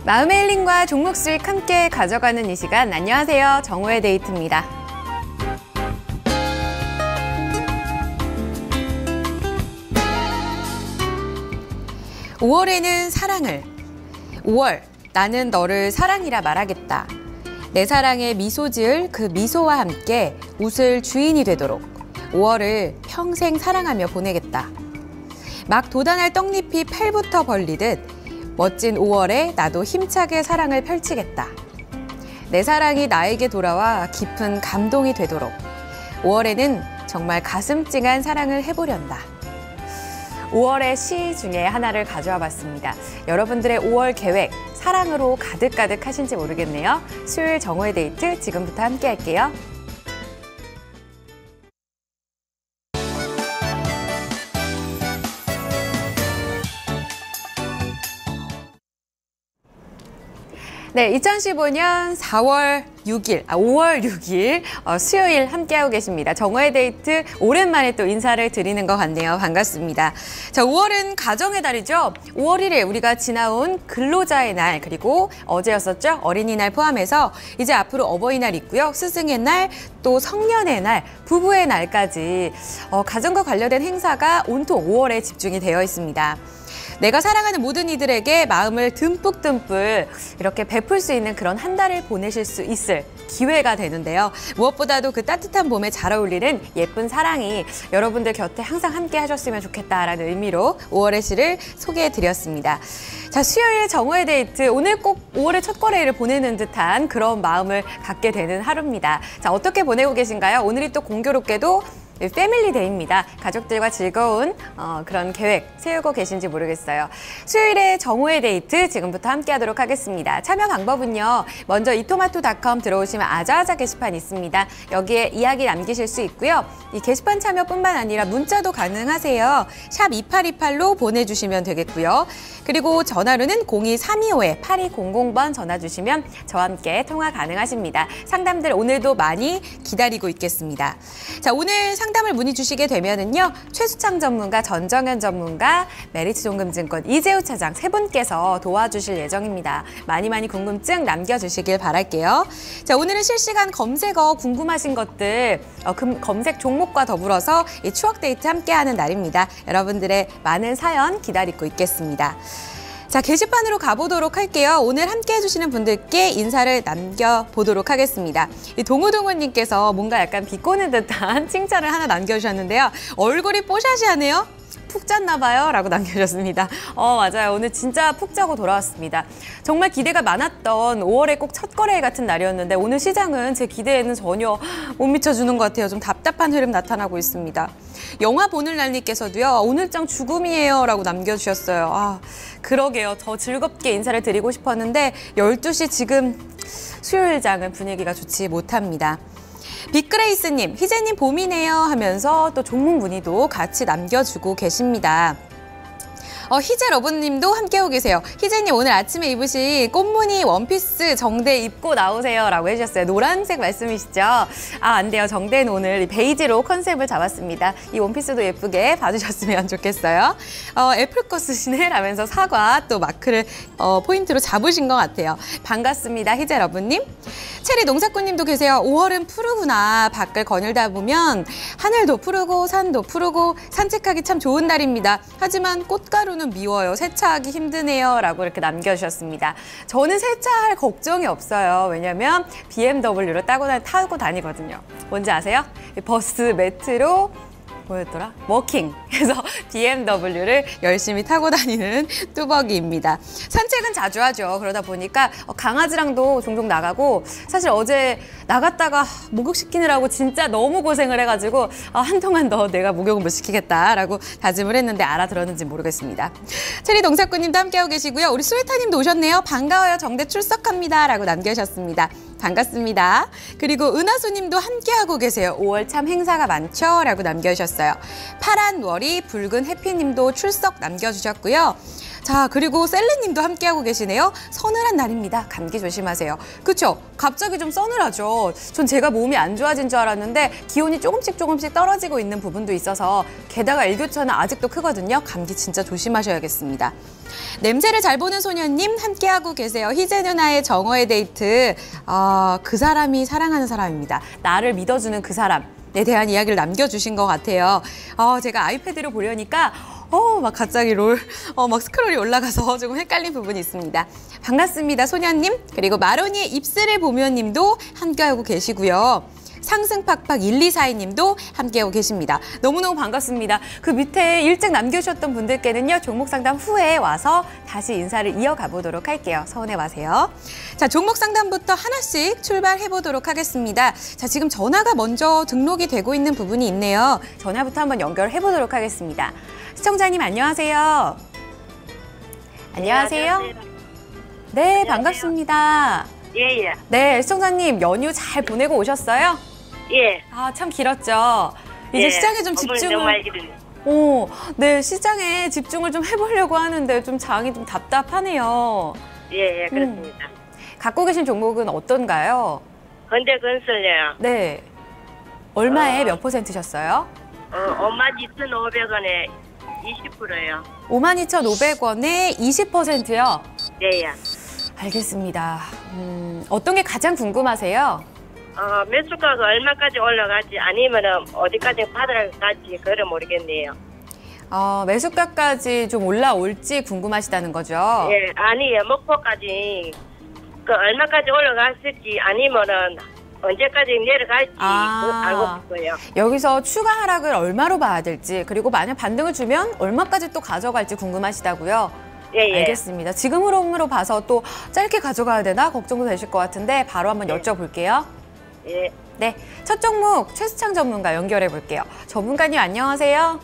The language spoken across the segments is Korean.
마음의 힐링과 종목 수익 함께 가져가는 이 시간, 안녕하세요. 정호의 데이트입니다. (5월에는) 사랑을. 5월, 나는 너를 사랑이라 말하겠다. 내 사랑에 미소 지을 그 미소와 함께 웃을 주인이 되도록 5월을 평생 사랑하며 보내겠다. 막 돋아날 떡잎이 팔부터 벌리듯 멋진 5월에 나도 힘차게 사랑을 펼치겠다. 내 사랑이 나에게 돌아와 깊은 감동이 되도록 5월에는 정말 가슴 찡한 사랑을 해보련다. 5월의 시 중에 하나를 가져와 봤습니다. 여러분들의 5월 계획, 사랑으로 가득가득 하신지 모르겠네요. 수요일 정호의 데이트 지금부터 함께 할게요. 네, 2015년 5월 6일 수요일 함께하고 계십니다. 정호의 데이트 오랜만에 또 인사를 드리는 것 같네요. 반갑습니다. 자, 5월은 가정의 달이죠. 5월 1일 우리가 지나온 근로자의 날, 그리고 어제였었죠. 어린이날 포함해서 이제 앞으로 어버이날 있고요. 스승의 날, 또 성년의 날, 부부의 날까지 가정과 관련된 행사가 온통 5월에 집중이 되어 있습니다. 내가 사랑하는 모든 이들에게 마음을 듬뿍듬뿍 이렇게 베풀 수 있는 그런 한 달을 보내실 수 있을 기회가 되는데요. 무엇보다도 그 따뜻한 봄에 잘 어울리는 예쁜 사랑이 여러분들 곁에 항상 함께 하셨으면 좋겠다라는 의미로 5월의 시를 소개해드렸습니다. 자, 수요일 정호의 데이트, 오늘 꼭 5월의 첫 거래일을 보내는 듯한 그런 마음을 갖게 되는 하루입니다. 자, 어떻게 보내고 계신가요? 오늘이 또 공교롭게도 패밀리 데이입니다. 가족들과 즐거운 그런 계획 세우고 계신지 모르겠어요. 수요일에 정호의 데이트 지금부터 함께 하도록 하겠습니다. 참여 방법은요. 먼저 이토마토닷컴 들어오시면 아자아자 게시판 있습니다. 여기에 이야기 남기실 수 있고요. 이 게시판 참여뿐만 아니라 문자도 가능하세요. 샵 2828로 보내주시면 되겠고요. 그리고 전화로는 02325-8200번 전화 주시면 저와 함께 통화 가능하십니다. 상담들 오늘도 많이 기다리고 있겠습니다. 자, 오늘 상담을 문의 주시게 되면은요. 최수창 전문가, 전정현 전문가, 메리츠존금증권 이재우 차장 세 분께서 도와주실 예정입니다. 많이 궁금증 남겨주시길 바랄게요. 자, 오늘은 실시간 검색어 궁금하신 것들 검색 종목과 더불어서 이 추억 데이트 함께하는 날입니다. 여러분들의 많은 사연 기다리고 있겠습니다. 자, 게시판으로 가보도록 할게요. 오늘 함께 해주시는 분들께 인사를 남겨보도록 하겠습니다. 이 동우동우님께서 뭔가 약간 비꼬는 듯한 칭찬을 하나 남겨주셨는데요. 얼굴이 뽀샤시하네요. 푹 잤나 봐요 라고 남겨주셨습니다. 맞아요. 오늘 진짜 푹 자고 돌아왔습니다. 정말 기대가 많았던 5월의 꼭 첫 거래일 같은 날이었는데 오늘 시장은 제 기대에는 전혀 못 미쳐주는 것 같아요. 좀 답답한 흐름 나타나고 있습니다. 영화 보는 날님께서도요. 오늘장 죽음이에요 라고 남겨주셨어요. 그러게요. 더 즐겁게 인사를 드리고 싶었는데 12시 지금 수요일장은 분위기가 좋지 못합니다. 빅그레이스님, 희재님 봄이네요 하면서 또 종목 문의도 같이 남겨주고 계십니다. 희재 러브님도 함께하고 계세요. 희재님 오늘 아침에 입으신 꽃무늬 원피스 정대 입고 나오세요 라고 해주셨어요. 노란색 말씀이시죠? 안 돼요. 정대는 오늘 베이지로 컨셉을 잡았습니다. 이 원피스도 예쁘게 봐주셨으면 좋겠어요. 애플 거 쓰시네 라면서 사과 또 마크를 포인트로 잡으신 것 같아요. 반갑습니다. 희재 러브님. 체리 농사꾼님도 계세요. 5월은 푸르구나. 밖을 거닐다 보면 하늘도 푸르고 산도 푸르고 산책하기 참 좋은 날입니다. 하지만 꽃가루는 미워요. 세차하기 힘드네요 라고 이렇게 남겨주셨습니다. 저는 세차할 걱정이 없어요. 왜냐면 BMW를 타고 다니거든요. 뭔지 아세요? 버스, 메트로, 뭐였더라? 워킹. 그래서 BMW를 열심히 타고 다니는 뚜벅이입니다. 산책은 자주 하죠. 그러다 보니까 강아지랑도 종종 나가고 사실 어제 나갔다가 목욕시키느라고 진짜 너무 고생을 해가지고 한동안 너 내가 목욕을 못 시키겠다라고 다짐을 했는데 알아들었는지 모르겠습니다. 체리 동사꾼님도 함께하고 계시고요. 우리 스웨타님도 오셨네요. 반가워요. 정대 출석합니다 라고 남겨주셨습니다. 반갑습니다. 그리고 은하수님도 함께하고 계세요. 5월 참 행사가 많죠? 라고 남겨주셨어요. 파란 월이 붉은 해피님도 출석 남겨주셨고요. 자, 그리고 셀리님도 함께하고 계시네요. 서늘한 날입니다. 감기 조심하세요. 그렇죠? 갑자기 좀 서늘하죠. 전 제가 몸이 안 좋아진 줄 알았는데 기온이 조금씩 떨어지고 있는 부분도 있어서 게다가 일교차는 아직도 크거든요. 감기 진짜 조심하셔야겠습니다. 냄새를 잘 보는 소녀님 함께하고 계세요. 희재 누나의 정오의 데이트. 그 사람이 사랑하는 사람입니다. 나를 믿어주는 그 사람에 대한 이야기를 남겨주신 것 같아요. 제가 아이패드로 보려니까 막 갑자기 막 스크롤이 올라가서 조금 헷갈린 부분이 있습니다. 반갑습니다, 소녀님. 그리고 마로니의 입술을 보면 님도 함께하고 계시고요. 상승팍팍 1242님도 함께하고 계십니다. 너무너무 반갑습니다. 그 밑에 일찍 남겨주셨던 분들께는요, 종목 상담 후에 와서 다시 인사를 이어가 보도록 할게요. 서운해 마세요. 자, 종목 상담부터 하나씩 출발해 보도록 하겠습니다. 자, 지금 전화가 먼저 등록이 되고 있는 부분이 있네요. 전화부터 한번 연결해 보도록 하겠습니다. 시청자님 안녕하세요. 안녕하세요. 네, 안녕하세요. 반갑습니다. 예. 네, 시청자님 연휴 잘 보내고 오셨어요? 예. 참 길었죠. 이제 시장에 좀 집중을. 네, 시장에 집중을 좀 해보려고 하는데 좀 장이 좀 답답하네요. 예, 그렇습니다. 갖고 계신 종목은 어떤가요? 현대건설요. 네. 얼마에 몇 %셨어요? 52,500원에 20%요. 52,500원에 20%요? 예. 알겠습니다. 어떤 게 가장 궁금하세요? 매수가가 얼마까지 올라갈지 아니면 어디까지 바닥까지 그걸 모르겠네요. 매수가까지 좀 올라올지 궁금하시다는 거죠? 예, 아니에요. 목표까지 그 얼마까지 올라갔을지 아니면은 언제까지 내려갈지 알고 싶어요. 여기서 추가 하락을 얼마로 봐야 될지, 그리고 만약 반등을 주면 얼마까지 또 가져갈지 궁금하시다고요? 예. 알겠습니다. 지금으로 봐서 또 짧게 가져가야 되나 걱정도 되실 것 같은데 바로 한번 여쭤볼게요. 예. 네, 첫 종목 최수창 전문가 연결해 볼게요. 전문가님 안녕하세요.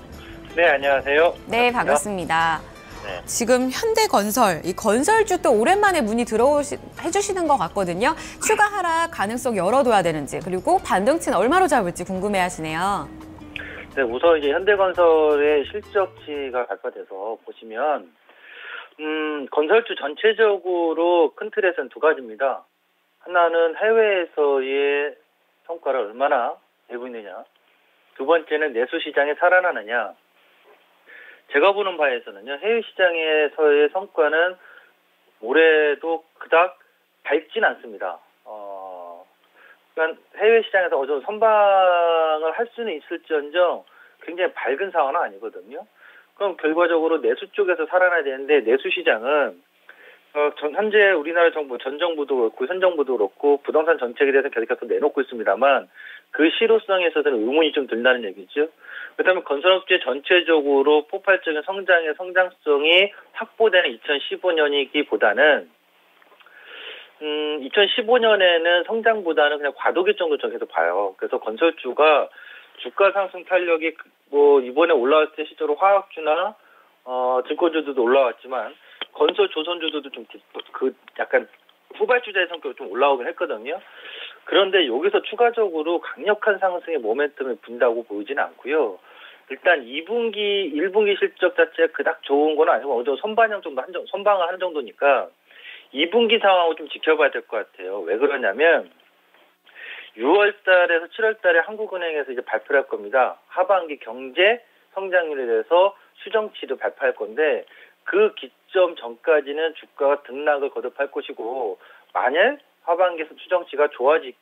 네, 안녕하세요. 네, 반갑습니다. 네. 지금 현대건설, 이 건설주 또 오랜만에 문의 해주시는 것 같거든요. 추가 하락 가능성 열어둬야 되는지, 그리고 반등치는 얼마로 잡을지 궁금해하시네요. 네, 우선 이제 현대건설의 실적치가 발표돼서 보시면 건설주 전체적으로 큰 틀에서는 두 가지입니다. 하나는 해외에서의 성과를 얼마나 내고 있느냐. 두 번째는 내수 시장에 살아나느냐. 제가 보는 바에서는요, 해외 시장에서의 성과는 올해도 그닥 밝진 않습니다. 그러니까 해외 시장에서 어느 정도 선방을 할 수는 있을지언정 굉장히 밝은 상황은 아니거든요. 그럼 결과적으로 내수 쪽에서 살아나야 되는데, 내수 시장은 현재 우리나라 정부, 전 정부도 그렇고 현 정부도 그렇고 부동산 정책에 대해서 계속해서 내놓고 있습니다만 그 실효성에 있어서는 의문이 좀 든다는 얘기죠. 그렇다면 건설업체 전체적으로 폭발적인 성장성이 확보되는 2015년이기보다는 2015년에는 성장보다는 그냥 과도기 정도 저기서 봐요. 그래서 건설주가 주가 상승 탄력이 이번에 올라왔을 때 실제로 화학주나 증권주들도 올라왔지만 건설 조선주들도 좀 약간 후발주자의 성격으로 좀 올라오긴 했거든요. 그런데 여기서 추가적으로 강력한 상승의 모멘텀을 분다고 보이지는 않고요. 일단 2분기, 1분기 실적 자체가 그닥 좋은 건 아니고 어느 정도 선방을 하는 정도니까 2분기 상황을 좀 지켜봐야 될 것 같아요. 왜 그러냐면 6월 달에서 7월 달에 한국은행에서 이제 발표를 할 겁니다. 하반기 경제 성장률에 대해서 추정치를 발표할 건데 그 기점 전까지는 주가가 등락을 거듭할 것이고, 만약 하반기에서 추정치가 좋게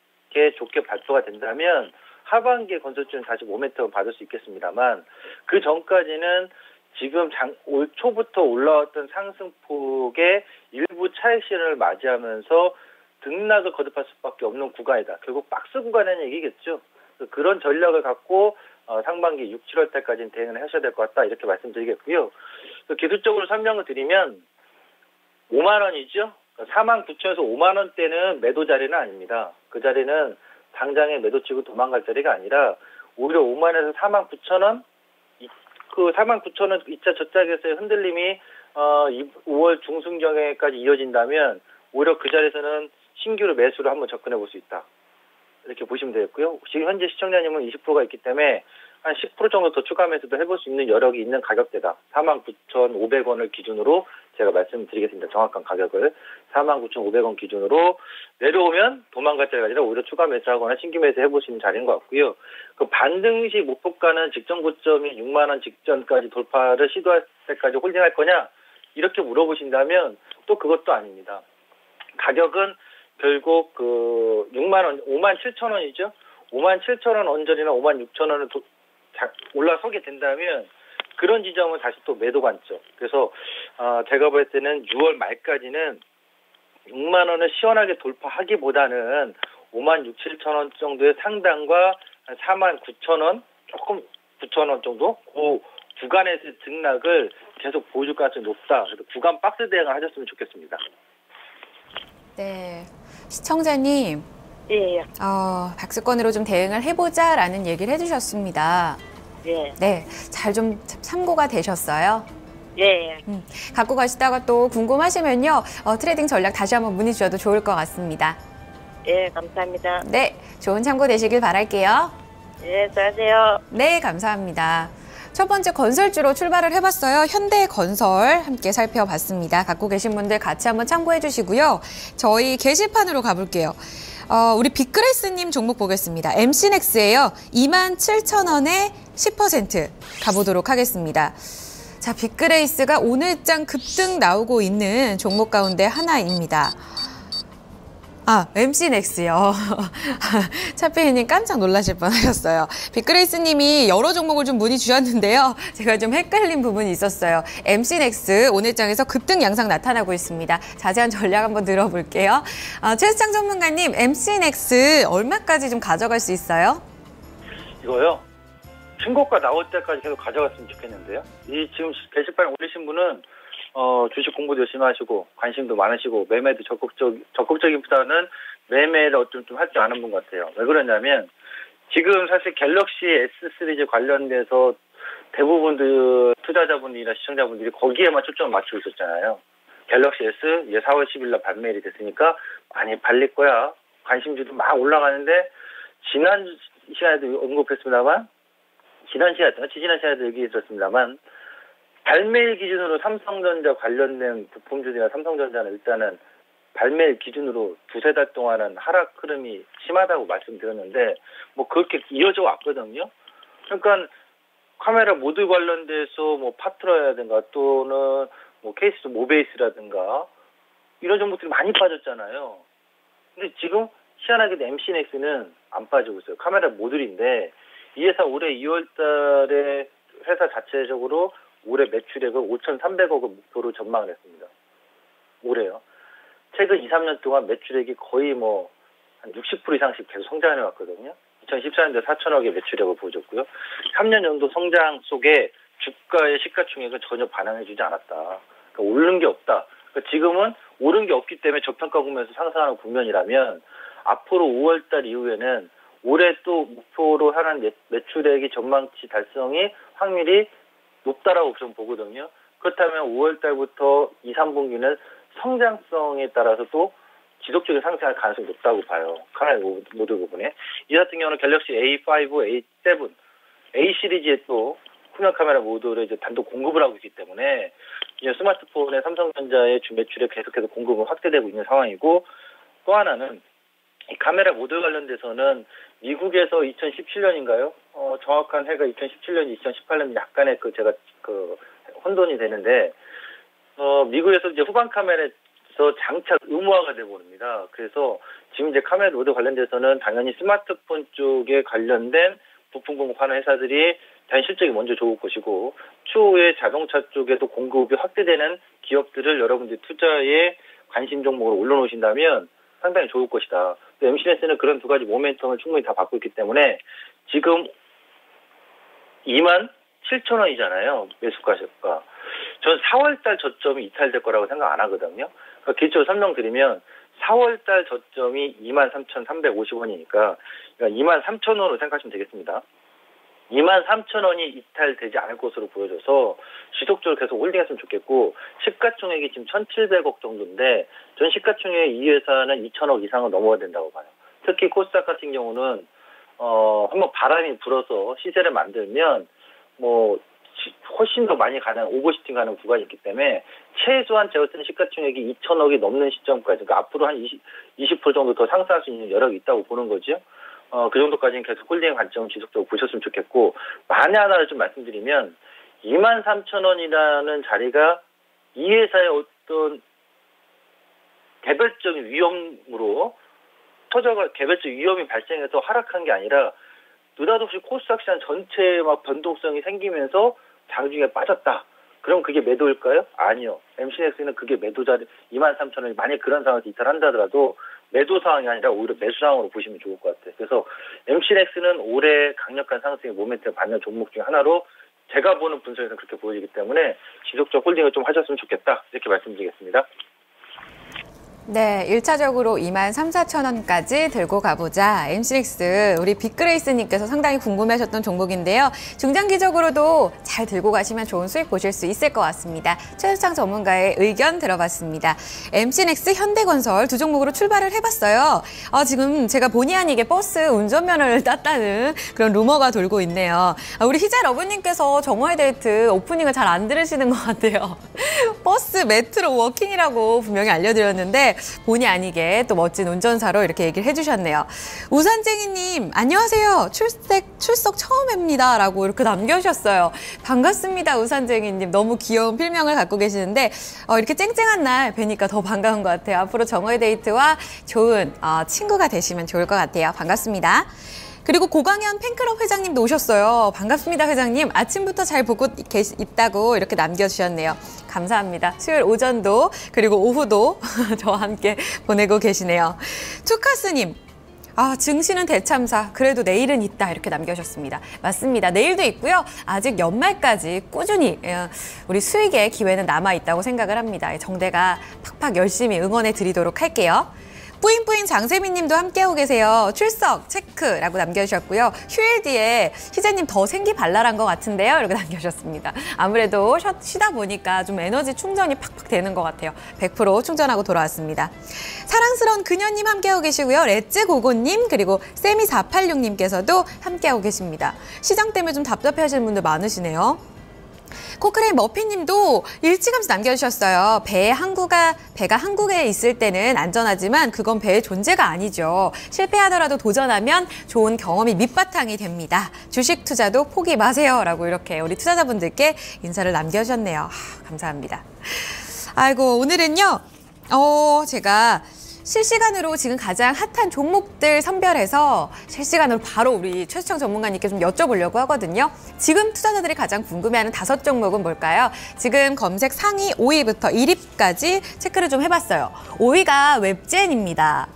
발표가 된다면 하반기에 건설주는 다시 모멘텀을 받을 수 있겠습니다만, 그 전까지는 지금 올 초부터 올라왔던 상승폭의 일부 차익 실현을 맞이하면서 등락을 거듭할 수밖에 없는 구간이다. 결국 박스 구간이라는 얘기겠죠. 그런 전략을 갖고 상반기 6, 7월 달까지는 대응을 하셔야 될 것 같다, 이렇게 말씀드리겠고요. 기술적으로 설명을 드리면 5만 원이죠. 49,000에서 5만 원대는 매도 자리는 아닙니다. 그 자리는 당장에 매도 치고 도망갈 자리가 아니라 오히려 5만 원에서 49,000원, 그 49,000원 2차 저짝에서의 흔들림이 5월 중순경에까지 이어진다면 오히려 그 자리에서는 신규로 매수를 한번 접근해 볼 수 있다, 이렇게 보시면 되겠고요. 지금 현재 시청자님은 20%가 있기 때문에 한 10% 정도 더 추가 매수도 해볼 수 있는 여력이 있는 가격대다. 49,500원을 기준으로 제가 말씀드리겠습니다. 정확한 가격을 49,500원 기준으로 내려오면 도망갈 자리가 아니라 오히려 추가 매수하거나 신규 매수 해보시는 자리인 것 같고요. 그 반등 시 목표가는 직전 고점이 6만 원 직전까지 돌파를 시도할 때까지 홀딩할 거냐 이렇게 물어보신다면 또 그것도 아닙니다. 가격은 결국 그 6만 원, 5만 7천 원이죠. 5만 7천 원 언저리나 5만 6천 원을 올라서게 된다면 그런 지점은 다시 또 매도 관점. 그래서 제가 볼 때는 6월 말까지는 6만 원을 시원하게 돌파하기보다는 5만 6, 7천 원 정도의 상단과 4만 9천 원, 조금 9천 원 정도 그 구간에서의 등락을 계속 보여줄 가능성이 높다. 그래서 구간 박스 대응을 하셨으면 좋겠습니다. 네, 시청자님. 예, 예. 박스권으로 좀 대응을 해보자라는 얘기를 해주셨습니다. 예. 네, 잘 좀 참고가 되셨어요? 예, 예. 갖고 가시다가 또 궁금하시면요, 트레이딩 전략 다시 한번 문의 주셔도 좋을 것 같습니다. 예, 감사합니다. 네, 좋은 참고 되시길 바랄게요. 예, 수고하세요. 네, 감사합니다. 첫 번째 건설주로 출발을 해봤어요. 현대건설 함께 살펴봤습니다. 갖고 계신 분들 같이 한번 참고해 주시고요. 저희 게시판으로 가볼게요. 우리 빅그레스님 종목 보겠습니다. MC넥스예요. 27,000원에 10% 가보도록 하겠습니다. 자, 빅그레이스가 오늘장 급등 나오고 있는 종목 가운데 하나입니다. MC넥스요. 차피디님 깜짝 놀라실 뻔하셨어요. 빅그레이스님이 여러 종목을 좀 문의 주셨는데요. 제가 좀 헷갈린 부분이 있었어요. MC넥스 오늘장에서 급등 양상 나타나고 있습니다. 자세한 전략 한번 들어볼게요. 최수창 전문가님, MC넥스 얼마까지 좀 가져갈 수 있어요? 이거요. 신고가 나올 때까지 계속 가져갔으면 좋겠는데요. 이 지금 게시판에 올리신 분은 주식 공부도 열심히 하시고 관심도 많으시고 매매도 적극적인보다는 매매를 좀 할 줄 아는 분 같아요. 왜 그러냐면 지금 사실 갤럭시 S 시리즈 관련돼서 대부분 투자자분들이나 시청자분들이 거기에만 초점을 맞추고 있었잖아요. 갤럭시 S 4월 10일 날 발매일이 됐으니까 많이 팔릴 거야. 관심주도 막 올라가는데 지난 시간에도 언급했습니다만 지난 시간에도 얘기했었습니다만 발매일 기준으로 삼성전자 관련된 부품주들이나 삼성전자는 일단은 발매일 기준으로 두세 달 동안은 하락 흐름이 심하다고 말씀드렸는데 뭐 그렇게 이어져 왔거든요. 그러니까 카메라 모듈 관련돼서 뭐 파트너라든가 또는 뭐 케이스 모베이스라든가 이런 종목들이 많이 빠졌잖아요. 근데 지금 희한하게도 MC넥스는 안 빠지고 있어요. 카메라 모듈인데 이 회사 올해 2월 달에 회사 자체적으로 올해 매출액을 5,300억을 목표로 전망을 했습니다. 올해요. 최근 2, 3년 동안 매출액이 거의 뭐 한 60% 이상씩 계속 성장해 왔거든요. 2014년도에 4천억의 매출액을 보여줬고요. 3년 정도 성장 속에 주가의 시가총액은 전혀 반영해주지 않았다. 그러니까 오른 게 없다. 그러니까 지금은 오른 게 없기 때문에 저평가 국면에서 상승하는 국면이라면 앞으로 5월달 이후에는 올해 또 목표로 하는 매출액이 전망치 달성이 확률이 높다라고 좀 보거든요. 그렇다면 5월 달부터 2, 3분기는 성장성에 따라서 또 지속적인 상승할 가능성이 높다고 봐요. 카메라 모듈 부분에. 이 같은 경우는 갤럭시 A5, A7, A 시리즈에 또 후면 카메라 모듈을 이제 단독 공급을 하고 있기 때문에 이제 스마트폰의 삼성전자의 매출에 계속해서 공급은 확대되고 있는 상황이고 또 하나는 이 카메라 모듈 관련돼서는 미국에서 2017년인가요? 정확한 해가 2017년, 2018년 약간의 제가 혼돈이 되는데, 미국에서 이제 후방 카메라에서 장착 의무화가 되어버립니다. 그래서 지금 이제 카메라 모듈 관련돼서는 당연히 스마트폰 쪽에 관련된 부품 공급하는 회사들이 당연히 실적이 먼저 좋을 것이고, 추후에 자동차 쪽에도 공급이 확대되는 기업들을 여러분들이 투자에 관심 종목으로 올려놓으신다면 상당히 좋을 것이다. MC넥스는 그런 두 가지 모멘텀을 충분히 다 받고 있기 때문에 지금 27,000원이잖아요. 매수가가. 전 4월달 저점이 이탈될 거라고 생각 안 하거든요. 그러니까 기초로 설명드리면 4월달 저점이 23,350원이니까 23,000원으로 생각하시면 되겠습니다. 23,000원이 이탈되지 않을 것으로 보여져서 지속적으로 계속 홀딩했으면 좋겠고 시가총액이 지금 1,700억 정도인데 전 시가총액 이 회사는 2,000억 이상은 넘어야 된다고 봐요. 특히 코스닥 같은 경우는 한번 바람이 불어서 시세를 만들면 뭐 훨씬 더 많이 가는 오버슈팅 가는 구간이 있기 때문에 최소한 제가 쓰는 시가총액이 2천억이 넘는 시점까지, 그러니까 앞으로 한 20% 정도 더 상승할 수 있는 여력이 있다고 보는 거죠. 그 정도까지는 계속 홀딩 관점 지속적으로 보셨으면 좋겠고, 만에 하나를 좀 말씀드리면 23,000원이라는 자리가 이 회사의 어떤 개별적인 위험으로 개별적 위험이 발생해서 하락한 게 아니라 느닷없이 코스닥 시장 전체에 막 변동성이 생기면서 장중에 빠졌다. 그럼 그게 매도일까요? 아니요. MCNX는 그게 매도 자리 23,000원이 만약 그런 상황에서 이탈한다 하더라도 매도 상황이 아니라 오히려 매수 상황으로 보시면 좋을 것 같아요. 그래서 MCNX는 올해 강력한 상승의 모멘텀을 받는 종목 중에 하나로 제가 보는 분석에서는 그렇게 보이기 때문에 지속적 홀딩을 좀 하셨으면 좋겠다. 이렇게 말씀드리겠습니다. 네, 1차적으로 23,4천원까지 들고 가보자. MCNX 우리 빅그레이스님께서 상당히 궁금해하셨던 종목인데요. 중장기적으로도 잘 들고 가시면 좋은 수익 보실 수 있을 것 같습니다. 최수창 전문가의 의견 들어봤습니다. MCNX, 현대건설 두 종목으로 출발을 해봤어요. 지금 제가 본의 아니게 버스 운전면허를 땄다는 그런 루머가 돌고 있네요. 우리 희재 러브님께서 정오의 데이트 오프닝을 잘 안 들으시는 것 같아요. 버스 메트로 워킹이라고 분명히 알려드렸는데 본의 아니게 또 멋진 운전사로 이렇게 얘기를 해주셨네요. 우산쟁이님, 안녕하세요. 출석 처음 뵙니다. 라고 이렇게 남겨주셨어요. 반갑습니다, 우산쟁이님. 너무 귀여운 필명을 갖고 계시는데 이렇게 쨍쨍한 날 뵈니까 더 반가운 것 같아요. 앞으로 정오의 데이트와 좋은 친구가 되시면 좋을 것 같아요. 반갑습니다. 그리고 고강현 팬클럽 회장님도 오셨어요. 반갑습니다, 회장님. 아침부터 잘 보고 있다고 이렇게 남겨주셨네요. 감사합니다. 수요일 오전도 그리고 오후도 저와 함께 보내고 계시네요. 투카스님. 증시는 대참사. 그래도 내일은 있다. 이렇게 남겨주셨습니다. 맞습니다. 내일도 있고요. 아직 연말까지 꾸준히 우리 수익의 기회는 남아있다고 생각을 합니다. 정대가 팍팍 열심히 응원해 드리도록 할게요. 뿌잉뿌잉 장세민 님도 함께하고 계세요. 출석 체크라고 남겨주셨고요. 휴일 뒤에 희재님 더 생기 발랄한 것 같은데요. 이렇게 남겨주셨습니다. 아무래도 쉬다 보니까 좀 에너지 충전이 팍팍 되는 것 같아요. 100% 충전하고 돌아왔습니다. 사랑스러운 그녀님 함께하고 계시고요. 렛츠고고님 그리고 세미486님께서도 함께하고 계십니다. 시장 때문에 좀 답답해하시는 분들 많으시네요. 코크레인 머피님도 일찌감치 남겨주셨어요. 배가 한국에 있을 때는 안전하지만 그건 배의 존재가 아니죠. 실패하더라도 도전하면 좋은 경험이 밑바탕이 됩니다. 주식 투자도 포기 마세요. 라고 이렇게 우리 투자자분들께 인사를 남겨주셨네요. 감사합니다. 아이고, 오늘은요. 제가 실시간으로 지금 가장 핫한 종목들 선별해서 실시간으로 바로 우리 최수창 전문가님께 좀 여쭤보려고 하거든요. 지금 투자자들이 가장 궁금해하는 5종목은 뭘까요? 지금 검색 상위 5위부터 1위까지 체크를 좀 해봤어요. 5위가 웹젠입니다.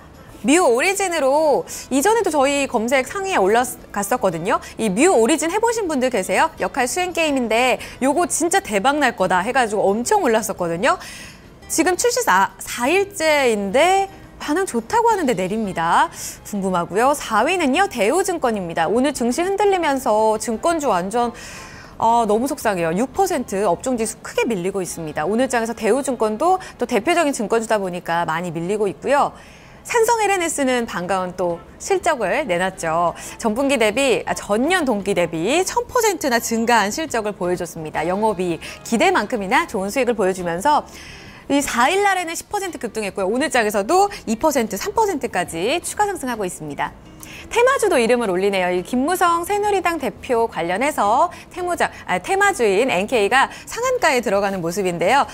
뮤 오리진으로 이전에도 저희 검색 상위에 올라갔었거든요. 이 뮤 오리진 해보신 분들 계세요? 역할 수행 게임인데 요거 진짜 대박 날 거다 해가지고 엄청 올랐었거든요. 지금 출시 4일째인데 반응 좋다고 하는데 내립니다. 궁금하고요. 4위는요. 대우증권입니다. 오늘 증시 흔들리면서 증권주 완전 너무 속상해요. 6% 업종지수 크게 밀리고 있습니다. 오늘 장에서 대우증권도 또 대표적인 증권주다 보니까 많이 밀리고 있고요. 산성 LNS는 반가운 또 실적을 내놨죠. 전년 동기 대비 1000%나 증가한 실적을 보여줬습니다. 영업이익 기대만큼이나 좋은 수익을 보여주면서 이 4일 날에는 10% 급등했고요. 오늘 장에서도 2%, 3%까지 추가 상승하고 있습니다. 테마주도 이름을 올리네요. 이 김무성 새누리당 대표 관련해서 테마주인 NK가 상한가에 들어가는 모습인데요.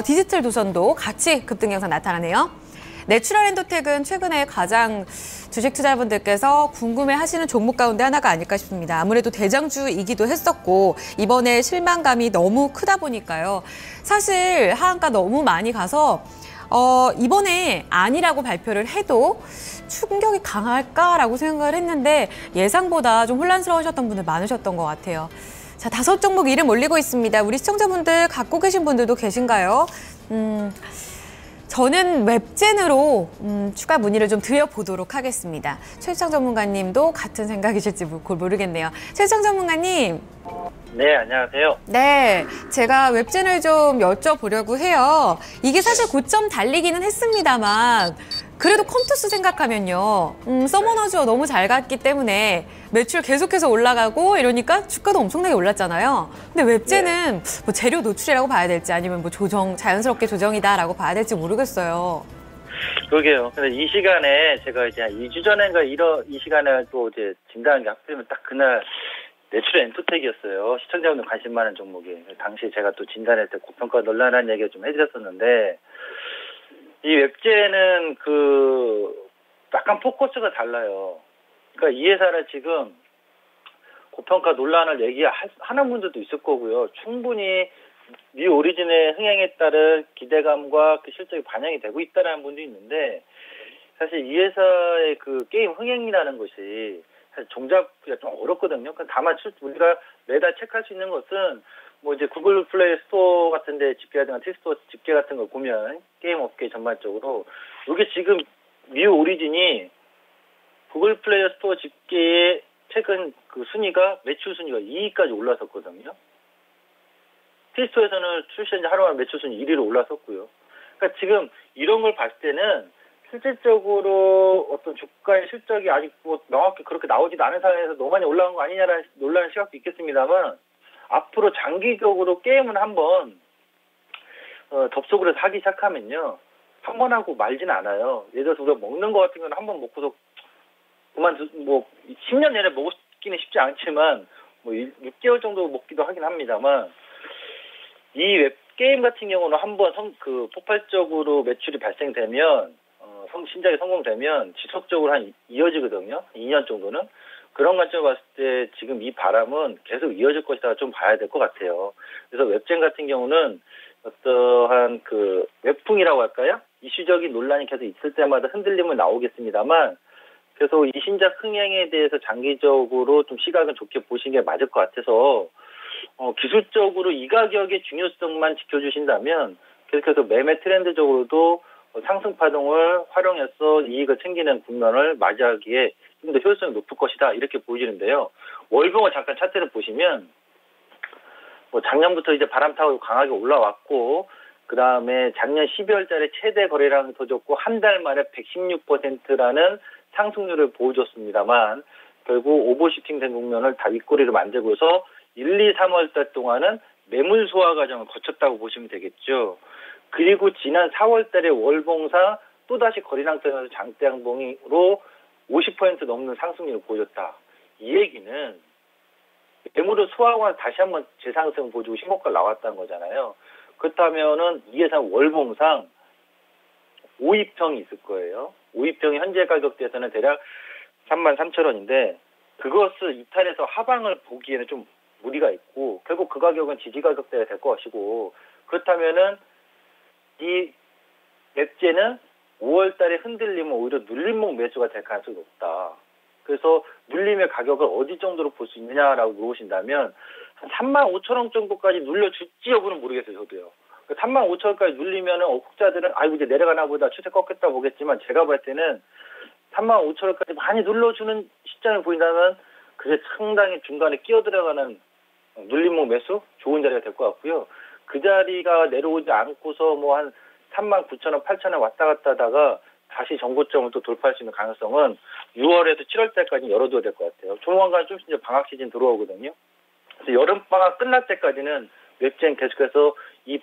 디지털 도선도 같이 급등 영상 나타나네요. 내추럴 엔도텍은 최근에 가장 주식 투자분들께서 궁금해하시는 종목 가운데 하나가 아닐까 싶습니다. 아무래도 대장주이기도 했었고 이번에 실망감이 너무 크다 보니까요. 사실 하한가 너무 많이 가서 이번에 아니라고 발표를 해도 충격이 강할까라고 생각을 했는데 예상보다 좀 혼란스러우셨던 분들 많으셨던 것 같아요. 자, 5종목 이름 올리고 있습니다. 우리 시청자분들 갖고 계신 분들도 계신가요? 저는 웹젠으로 추가 문의를 좀 드려보도록 하겠습니다. 최수창 전문가님도 같은 생각이실지 모르겠네요. 최수창 전문가님. 네, 안녕하세요. 네, 제가 웹젠을 좀 여쭤보려고 해요. 이게 사실 고점 달리기는 했습니다만 그래도 컴투스 생각하면요. 서머너즈가 너무 잘 갔기 때문에 매출 계속해서 올라가고 이러니까 주가도 엄청나게 올랐잖아요. 근데 웹제는 뭐 재료 노출이라고 봐야 될지 아니면 뭐 자연스럽게 조정이다라고 봐야 될지 모르겠어요. 그러게요. 근데 이 시간에 제가 이제 2주 전인가 이 시간에 또 이제 진단한 게 하필이면 딱 그날 내추럴 엔토텍이었어요. 시청자분들 관심 많은 종목이. 당시 제가 또 진단할 때 고평가 논란한 얘기를 좀 해드렸었는데, 이 웹제는 약간 포커스가 달라요. 그러니까 이 회사는 지금 고평가 논란을 얘기하는 분들도 있을 거고요. 충분히 미 오리진의 흥행에 따른 기대감과 그 실적이 반영이 되고 있다는 분도 있는데, 사실 이 회사의 그 게임 흥행이라는 것이 사실 종잡기가 좀 어렵거든요. 다만 우리가 매달 체크할 수 있는 것은 뭐 이제 구글 플레이 스토어 같은 데 집계라든가 티스토어 집계 같은 걸 보면 게임 업계 전반적으로 이게 지금 미 오리진이 구글 플레이 스토어 집계의 최근 그 순위가 매출 순위가 2위까지 올라섰거든요. 티스토어에서는 출시한 지 하루 만에 매출 순위 1위로 올라섰고요. 그러니까 지금 이런 걸 봤을 때는 실질적으로 어떤 주가의 실적이 아직 뭐 명확히 그렇게 나오지도 않은 상황에서 너무 많이 올라온 거 아니냐라는 논란의 시각도 있겠습니다만, 앞으로 장기적으로 게임은 한번 접속을 해서 하기 시작하면요, 한 번 하고 말지는 않아요. 예를 들어서 우리가 먹는 거 같은 경우는 한 번 먹고서 뭐 10년 내내 먹기는 쉽지 않지만 뭐 6개월 정도 먹기도 하긴 합니다만, 이 웹게임 같은 경우는 한번 폭발적으로 매출이 발생되면 신작이 성공되면 지속적으로 이어지거든요. 2년 정도는. 그런 관점을 봤을 때 지금 이 바람은 계속 이어질 것이다 좀 봐야 될 것 같아요. 그래서 웹젠 같은 경우는 어떠한 웹풍이라고 할까요? 이슈적인 논란이 계속 있을 때마다 흔들림은 나오겠습니다만, 그래서 이 신작 흥행에 대해서 장기적으로 좀 시각은 좋게 보시는 게 맞을 것 같아서, 기술적으로 이 가격의 중요성만 지켜주신다면 계속해서 매매 트렌드적으로도 상승 파동을 활용해서 이익을 챙기는 국면을 맞이하기에 좀 더 효율성이 높을 것이다 이렇게 보여지는데요. 월봉을 잠깐 차트를 보시면 뭐 작년부터 이제 바람 타고 강하게 올라왔고, 그 다음에 작년 12월 달에 최대 거래량을 터졌고 한 달 만에 116%라는 상승률을 보여줬습니다만, 결국 오버슈팅 된 국면을 다 윗꼬리를 만들고서 1, 2, 3월 달 동안은 매물 소화 과정을 거쳤다고 보시면 되겠죠. 그리고 지난 4월 달에 월봉상 또다시 거래량 터져서 장대 양봉으로 50% 넘는 상승률을 보여줬다. 이 얘기는 매물을 소화하고 나서 다시 한번 재상승 보여주고 신고가 나왔다는 거잖아요. 그렇다면은 이 회사 월봉상 5입형이 있을 거예요. 5입형이 현재 가격대에서는 대략 33,000원인데 그것을 이탈해서 하방을 보기에는 좀 무리가 있고, 결국 그 가격은 지지 가격대가 될 것이고, 그렇다면은 이 웹제는 5월 달에 흔들리면 오히려 눌림목 매수가 될 가능성이 높다. 그래서 눌림의 가격을 어디 정도로 볼 수 있느냐라고 물어보신다면 한 35,000원 정도까지 눌려줄지 여부는 모르겠어요, 저도요. 35,000원까지 눌리면은 혹자들은 이제 내려가나 보다 추세 꺾였다 보겠지만, 제가 볼 때는 35,000원까지 많이 눌러주는 시점을 보인다면 그게 상당히 중간에 끼어들어가는 눌림목 매수 좋은 자리가 될 것 같고요. 그 자리가 내려오지 않고서 뭐 한 39,000원, 8,000원 왔다 갔다 하다가 다시 정고점을 또 돌파할 수 있는 가능성은 6월에서 7월 달까지 열어둬야 될 것 같아요. 조만간 좀 이제 방학 시즌 들어오거든요. 그래서 여름 방학 끝날 때까지는 웹젠 계속해서 이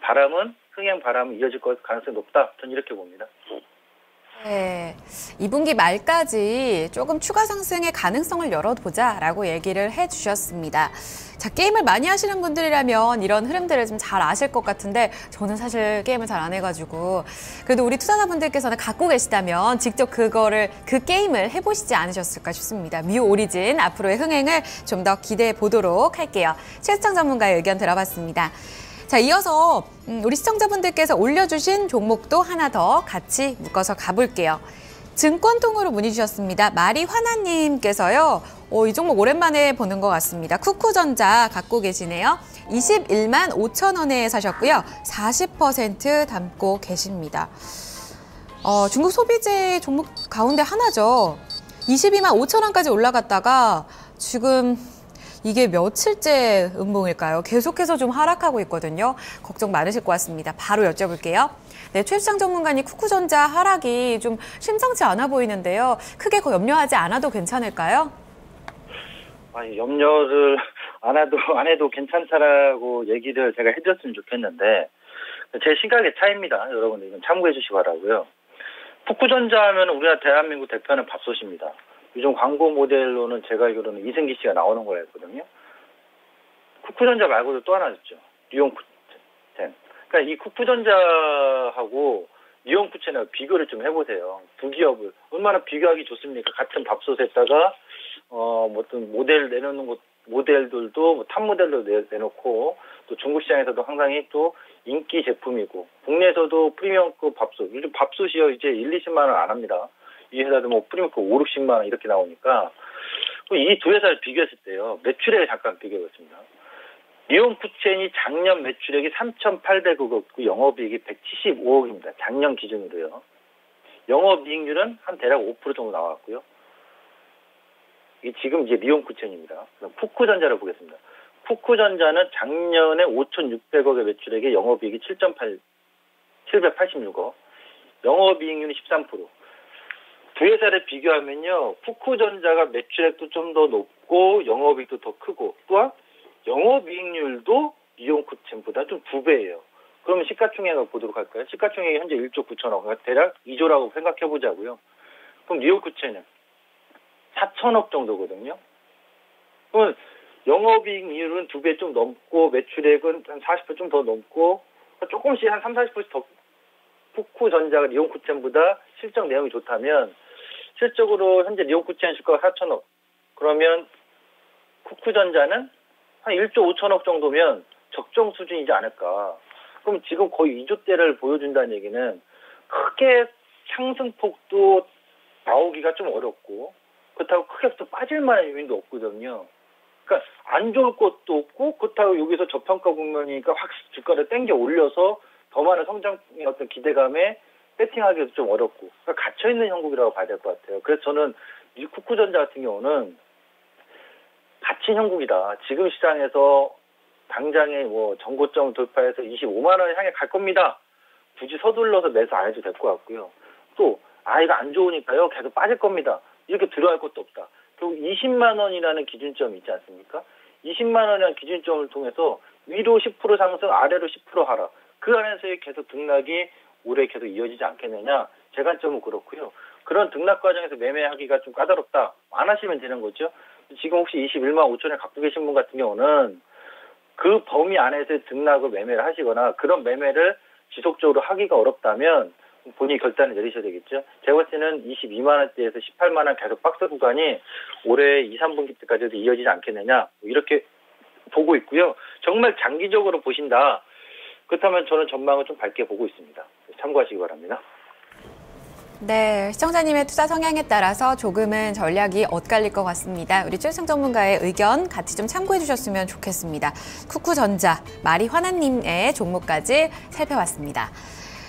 흥행 바람은 이어질 가능성이 높다. 저는 이렇게 봅니다. 네, 2분기 말까지 조금 추가 상승의 가능성을 열어보자라고 얘기를 해주셨습니다. 자, 게임을 많이 하시는 분들이라면 이런 흐름들을 좀 잘 아실 것 같은데, 저는 사실 게임을 잘 안 해가지고, 그래도 우리 투자자분들께서는 갖고 계시다면 직접 그 게임을 해보시지 않으셨을까 싶습니다. 미 오리진 앞으로의 흥행을 좀 더 기대해 보도록 할게요. 최수창 전문가의 의견 들어봤습니다. 자, 이어서 우리 시청자분들께서 올려주신 종목도 하나 더 같이 묶어서 가볼게요. 증권통으로 문의 주셨습니다. 마리화나님께서요. 이 종목 오랜만에 보는 것 같습니다. 쿠쿠전자 갖고 계시네요. 21만 5천 원에 사셨고요. 40% 담고 계십니다. 중국 소비재 종목 가운데 하나죠. 22만 5천 원까지 올라갔다가 지금 이게 며칠째 음봉일까요? 계속해서 좀 하락하고 있거든요. 걱정 많으실 것 같습니다. 바로 여쭤볼게요. 네, 최수장 전문가님 쿠쿠전자 하락이 좀 심상치 않아 보이는데요. 크게 염려하지 않아도 괜찮을까요? 아니, 염려를 안 해도 괜찮다라고 얘기를 제가 해줬으면 좋겠는데, 제 시각의 차이입니다. 여러분들 이건 참고해 주시기 바라고요. 쿠쿠전자 하면 우리나라 대한민국 대표는 밥솥입니다. 요즘 광고 모델로는 제가 알기로는 이승기 씨가 나오는 걸 했거든요. 쿠쿠전자 말고도 또 하나 있죠. 리온쿠첸. 그러니까 이 쿠쿠전자하고 리온쿠첸하고 비교를 좀 해보세요. 두 기업을 얼마나 비교하기 좋습니까? 같은 밥솥에다가 어떤 모델 내놓는 것 모델들도 뭐 탑 모델도 내놓고 또 중국 시장에서도 상당히 또 인기 제품이고 국내에서도 프리미엄급 밥솥 요즘 밥솥이요 이제 1-20만 원 안 합니다. 이 회사도 뭐 프리미엄급 5-60만 원 이렇게 나오니까 이 두 회사를 비교했을 때요 매출액을 잠깐 비교해봤습니다. 리온쿠첸이 작년 매출액이 3,800억이고 영업이익이 175억입니다. 작년 기준으로요. 영업이익률은 한 대략 5% 정도 나왔고요. 이게 지금 이제 리온쿠첸입니다. 그럼 쿠쿠전자를 보겠습니다. 쿠쿠전자는 작년에 5,600억의 매출액에 영업이익이 786억, 영업이익률이 13%. 두 회사를 비교하면요, 쿠쿠전자가 매출액도 좀 더 높고 영업이익도 더 크고 또한 영업이익률도 리온쿠첸보다 좀 2배예요. 그러면 시가총액을 보도록 할까요? 시가총액이 현재 1조 9천억, 그러니까 대략 2조라고 생각해 보자고요. 그럼 리온쿠첸은 4천억 정도거든요. 그러면 영업이익률은 2배 좀 넘고 매출액은 한 40% 좀 더 넘고 조금씩 한 30-40% 더 쿠쿠전자가 리온쿠첸보다 실적 내용이 좋다면 실적으로 현재 리온쿠첸 주가가 4천억 그러면 쿠쿠전자는 한 1조 5천억 정도면 적정 수준이지 않을까. 그럼 지금 거의 2조대를 보여준다는 얘기는 크게 상승폭도 나오기가 좀 어렵고 그렇다고 크게 또 빠질 만한 요인도 없거든요. 그러니까 안 좋을 것도 없고 그렇다고 여기서 저평가 국면이니까 확 주가를 땡겨 올려서 더 많은 성장의 어떤 기대감에 배팅하기도 좀 어렵고 그러니까 갇혀있는 형국이라고 봐야 될 것 같아요. 그래서 저는 이 쿠쿠전자 같은 경우는 갇힌 형국이다. 지금 시장에서 당장에 뭐 전고점 돌파해서 25만 원 향해 갈 겁니다. 굳이 서둘러서 매수 안 해도 될 것 같고요. 또 이거 안 좋으니까요. 계속 빠질 겁니다. 이렇게 들어갈 것도 없다. 결국 20만 원이라는 기준점이 있지 않습니까? 20만 원이라는 기준점을 통해서 위로 10% 상승, 아래로 10% 하락. 그 안에서의 계속 등락이 올해 계속 이어지지 않겠느냐. 제 관점은 그렇고요. 그런 등락 과정에서 매매하기가 좀 까다롭다. 안 하시면 되는 거죠. 지금 혹시 21만 5천을 갖고 계신 분 같은 경우는 그 범위 안에서의 등락을 매매를 하시거나 그런 매매를 지속적으로 하기가 어렵다면 본인이 결단을 내리셔야 되겠죠. 제가 볼 때는 22만 원대에서 18만 원 계속 박스 구간이 올해 2, 3분기 때까지도 이어지지 않겠느냐 이렇게 보고 있고요. 정말 장기적으로 보신다. 그렇다면 저는 전망을 좀 밝게 보고 있습니다. 참고하시기 바랍니다. 네, 시청자님의 투자 성향에 따라서 조금은 전략이 엇갈릴 것 같습니다. 우리 최수장 전문가의 의견 같이 좀 참고해 주셨으면 좋겠습니다. 쿠쿠전자, 마리화나님의 종목까지 살펴봤습니다.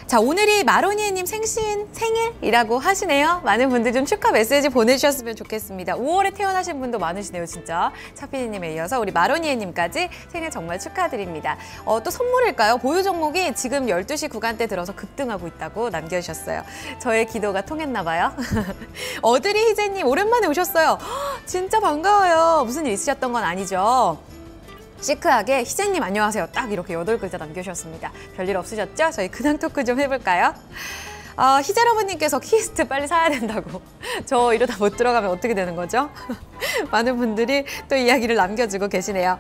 자, 오늘이 마로니에님 생일이라고 하시네요. 많은 분들 좀 축하 메시지 보내주셨으면 좋겠습니다. 5월에 태어나신 분도 많으시네요, 진짜. 차피디님에 이어서 우리 마로니에님까지 생일 정말 축하드립니다. 또 선물일까요? 보유 종목이 지금 12시 구간대 들어서 급등하고 있다고 남겨주셨어요. 저의 기도가 통했나 봐요. 어드리 희재님 오랜만에 오셨어요. 진짜 반가워요. 무슨 일 있으셨던 건 아니죠? 시크하게 희재님 안녕하세요. 딱 이렇게 8글자 남겨주셨습니다. 별일 없으셨죠? 저희 근황 토크 좀 해볼까요? 희재러브님께서 키스트 빨리 사야 된다고. 저 이러다 못 들어가면 어떻게 되는 거죠? 많은 분들이 또 이야기를 남겨주고 계시네요.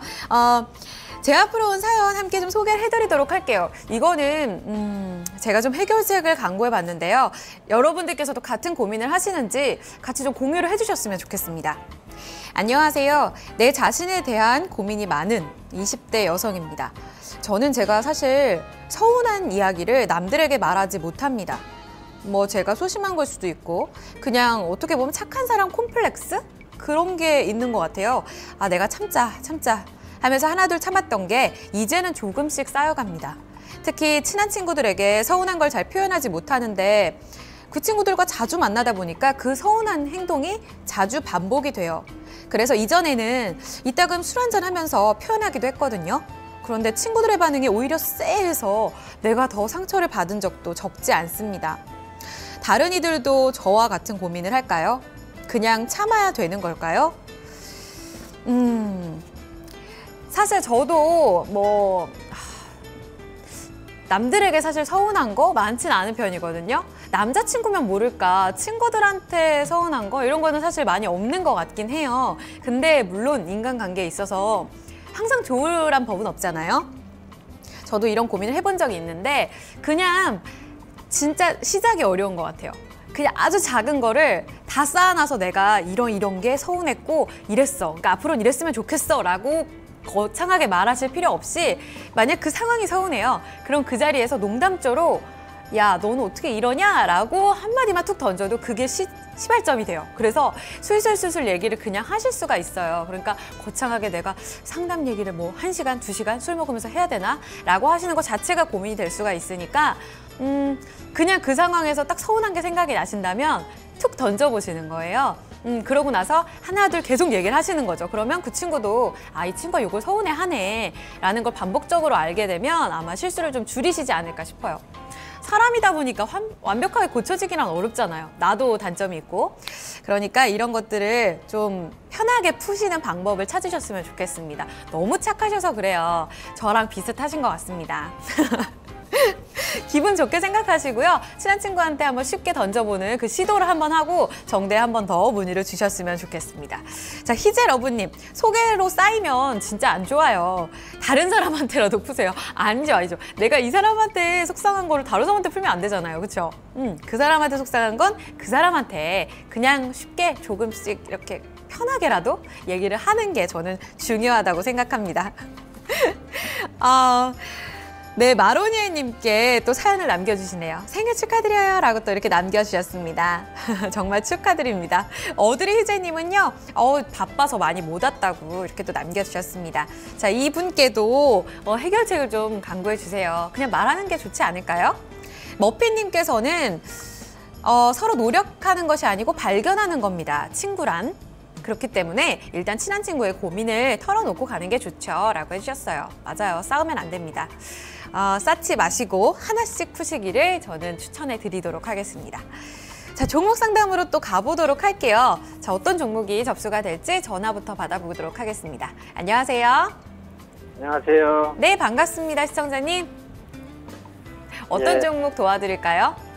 제 앞으로 온 사연 함께 좀 소개를 해드리도록 할게요. 이거는 제가 좀 해결책을 강구해봤는데요. 여러분들께서도 같은 고민을 하시는지 같이 좀 공유를 해주셨으면 좋겠습니다. 안녕하세요. 내 자신에 대한 고민이 많은 20대 여성입니다. 저는 제가 사실 서운한 이야기를 남들에게 말하지 못합니다. 뭐 제가 소심한 걸 수도 있고 그냥 어떻게 보면 착한 사람 콤플렉스? 그런 게 있는 것 같아요. 내가 참자 하면서 하나둘 참았던 게 이제는 조금씩 쌓여갑니다. 특히 친한 친구들에게 서운한 걸 잘 표현하지 못하는데 그 친구들과 자주 만나다 보니까 그 서운한 행동이 자주 반복이 돼요. 그래서 이전에는 이따금 술 한잔 하면서 표현하기도 했거든요. 그런데 친구들의 반응이 오히려 쎄해서 내가 더 상처를 받은 적도 적지 않습니다. 다른 이들도 저와 같은 고민을 할까요? 그냥 참아야 되는 걸까요? 사실 저도 남들에게 사실 서운한 거 많진 않은 편이거든요. 남자친구면 모를까 친구들한테 서운한 거 이런 거는 사실 많이 없는 것 같긴 해요. 근데 물론 인간관계에 있어서 항상 좋으란 법은 없잖아요. 저도 이런 고민을 해본 적이 있는데 그냥 진짜 시작이 어려운 것 같아요. 그냥 아주 작은 거를 다 쌓아놔서 내가 이런 게 서운했고 이랬어. 그러니까 앞으로는 이랬으면 좋겠어 라고 거창하게 말하실 필요 없이 만약 그 상황이 서운해요. 그럼 그 자리에서 농담조로 야, 너는 어떻게 이러냐? 라고 한마디만 툭 던져도 그게 시발점이 돼요. 그래서 술술술술 얘기를 그냥 하실 수가 있어요. 그러니까 거창하게 내가 상담 얘기를 1시간, 2시간 술 먹으면서 해야 되나? 라고 하시는 것 자체가 고민이 될 수가 있으니까 그냥 그 상황에서 딱 서운한 게 생각이 나신다면 툭 던져보시는 거예요. 그러고 나서 하나 둘 계속 얘기를 하시는 거죠. 그러면 그 친구도 이 친구가 이걸 서운해하네 라는 걸 반복적으로 알게 되면 아마 실수를 좀 줄이시지 않을까 싶어요. 사람이다 보니까 완벽하게 고쳐지기란 어렵잖아요. 나도 단점이 있고. 그러니까 이런 것들을 좀 편하게 푸시는 방법을 찾으셨으면 좋겠습니다. 너무 착하셔서 그래요. 저랑 비슷하신 것 같습니다. 기분 좋게 생각하시고요. 친한 친구한테 한번 쉽게 던져보는 그 시도를 한번 하고 정대에 한번 더 문의를 주셨으면 좋겠습니다. 자, 희재러브님, 소개로 쌓이면 진짜 안 좋아요. 다른 사람한테라도 푸세요. 아니죠. 내가 이 사람한테 속상한 거를 다른 사람한테 풀면 안 되잖아요. 그렇죠? 그 사람한테 속상한 건 그 사람한테 그냥 쉽게 조금씩 이렇게 편하게라도 얘기를 하는 게 저는 중요하다고 생각합니다. 네, 마로니에님께 또 사연을 남겨주시네요. 생일 축하드려요 라고 또 이렇게 남겨주셨습니다. 정말 축하드립니다. 어드리 희재님은요, 바빠서 많이 못 왔다고 이렇게 또 남겨주셨습니다. 자, 이분께도 해결책을 좀 강구해주세요. 그냥 말하는 게 좋지 않을까요? 머핀님께서는 서로 노력하는 것이 아니고 발견하는 겁니다. 친구란. 그렇기 때문에 일단 친한 친구의 고민을 털어놓고 가는 게 좋죠 라고 해주셨어요. 맞아요. 싸우면 안 됩니다. 쌓지 마시고 하나씩 푸시기를 저는 추천해 드리도록 하겠습니다. 자, 종목 상담으로 또 가보도록 할게요. 자, 어떤 종목이 접수가 될지 전화부터 받아보도록 하겠습니다. 안녕하세요. 안녕하세요. 네, 반갑습니다. 시청자님. 어떤 종목 도와드릴까요?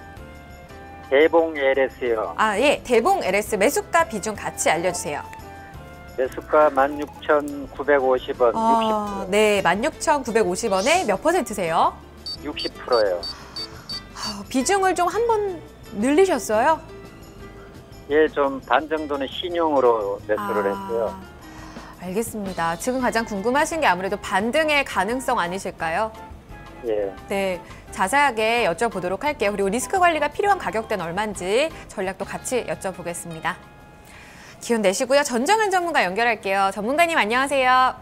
대봉 LS요. 예. 대봉 LS 매수가 비중 같이 알려주세요. 매수가 16,950원, 60%. 네, 16,950원에 몇 %세요? 60%예요. 비중을 좀 한번 늘리셨어요? 예, 좀 반 정도는 신용으로 매수를 했어요. 알겠습니다. 지금 가장 궁금하신 게 아무래도 반등의 가능성 아니실까요? 예. 네, 자세하게 여쭤보도록 할게요. 그리고 리스크 관리가 필요한 가격대는 얼마인지 전략도 같이 여쭤보겠습니다. 기운 내시고요. 전정현 전문가 연결할게요. 전문가님 안녕하세요.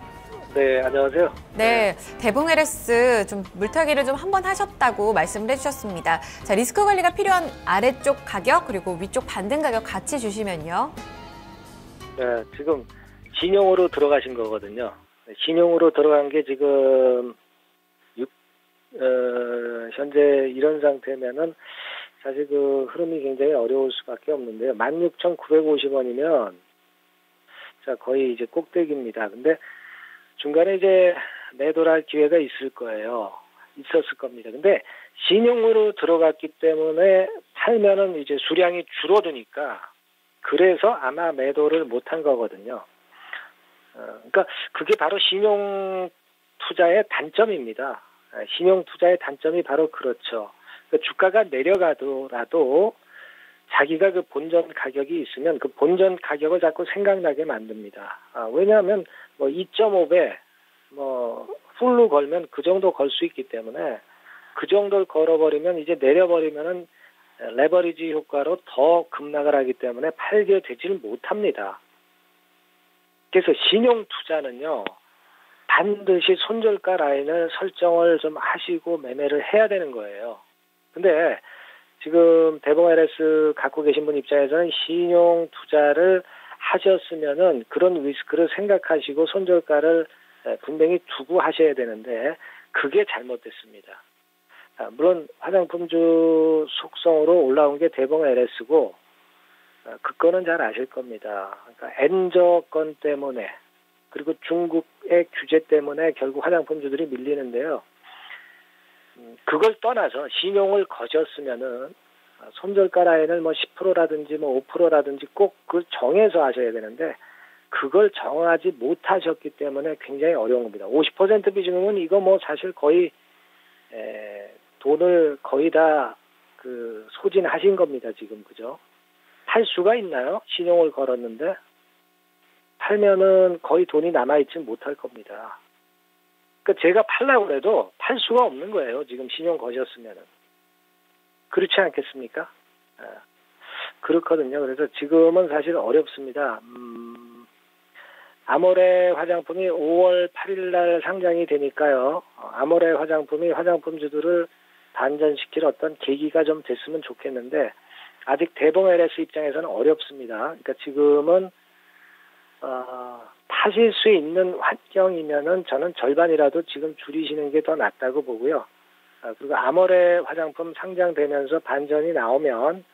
네, 안녕하세요. 네, 대봉 LS 좀 물타기를 좀 한번 하셨다고 말씀을 해주셨습니다. 자, 리스크 관리가 필요한 아래쪽 가격 그리고 위쪽 반등 가격 같이 주시면요. 네, 지금 신용으로 들어가신 거거든요. 신용으로 들어간 게 지금 현재 이런 상태면은 사실 그 흐름이 굉장히 어려울 수밖에 없는데요. 16,950원이면 자 거의 이제 꼭대기입니다. 근데 중간에 이제 매도할 기회가 있을 거예요. 있었을 겁니다. 근데 신용으로 들어갔기 때문에 팔면은 이제 수량이 줄어드니까 그래서 아마 매도를 못한 거거든요. 그러니까 그게 바로 신용 투자의 단점입니다. 신용 투자의 단점이 바로 그렇죠. 그러니까 주가가 내려가더라도 자기가 그 본전 가격이 있으면 그 본전 가격을 자꾸 생각나게 만듭니다. 왜냐하면 뭐 2.5배 풀로 걸면 그 정도 걸 수 있기 때문에 그 정도를 걸어버리면 이제 내려버리면은 레버리지 효과로 더 급락을 하기 때문에 팔게 되지를 못합니다. 그래서 신용 투자는요. 반드시 손절가 라인을 설정을 좀 하시고 매매를 해야 되는 거예요. 근데 지금 대봉 LS 갖고 계신 분 입장에서는 신용 투자를 하셨으면은 그런 리스크를 생각하시고 손절가를 분명히 두고 하셔야 되는데 그게 잘못됐습니다. 물론 화장품주 속성으로 올라온 게 대봉 LS고 그 건은 잘 아실 겁니다. 그러니까 엔저 건 때문에 그리고 중국의 규제 때문에 결국 화장품주들이 밀리는데요. 그걸 떠나서 신용을 거셨으면은 손절가 라인을 뭐 10%라든지 뭐 5%라든지 꼭 그걸 정해서 하셔야 되는데 그걸 정하지 못하셨기 때문에 굉장히 어려운 겁니다. 50% 비중은 이거 뭐 사실 거의 돈을 거의 다 그 소진하신 겁니다. 지금 그죠? 팔 수가 있나요? 신용을 걸었는데 팔면은 거의 돈이 남아있지 못할 겁니다. 그러니까 제가 팔라고 해도 팔 수가 없는 거예요. 지금 신용 거셨으면은. 그렇지 않겠습니까? 그렇거든요. 그래서 지금은 사실 어렵습니다. 아모레 화장품이 5월 8일 날 상장이 되니까요. 아모레 화장품이 화장품주들을 반전시킬 어떤 계기가 좀 됐으면 좋겠는데 아직 대봉 LS 입장에서는 어렵습니다. 그러니까 지금은 파실 수 있는 환경이면은 저는 절반이라도 지금 줄이시는 게 더 낫다고 보고요. 그리고 아모레 화장품 상장되면서 반전이 나오면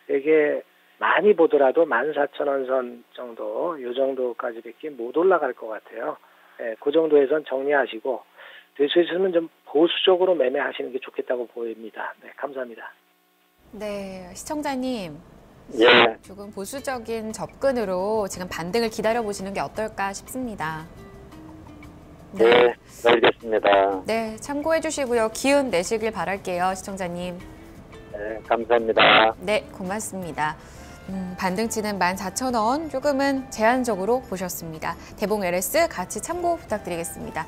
되게 많이 보더라도 14,000원 선 정도, 요 정도까지밖에 못 올라갈 것 같아요. 그 정도에선 정리하시고 될 수 있으면 좀 보수적으로 매매하시는 게 좋겠다고 보입니다. 네, 감사합니다. 네, 시청자님. 예. 조금 보수적인 접근으로 지금 반등을 기다려보시는 게 어떨까 싶습니다. 네, 알겠습니다. 네, 참고해 주시고요. 기운 내시길 바랄게요, 시청자님. 네, 감사합니다. 네, 고맙습니다. 반등치는 14,000원, 조금은 제한적으로 보셨습니다. 대봉 LS 같이 참고 부탁드리겠습니다.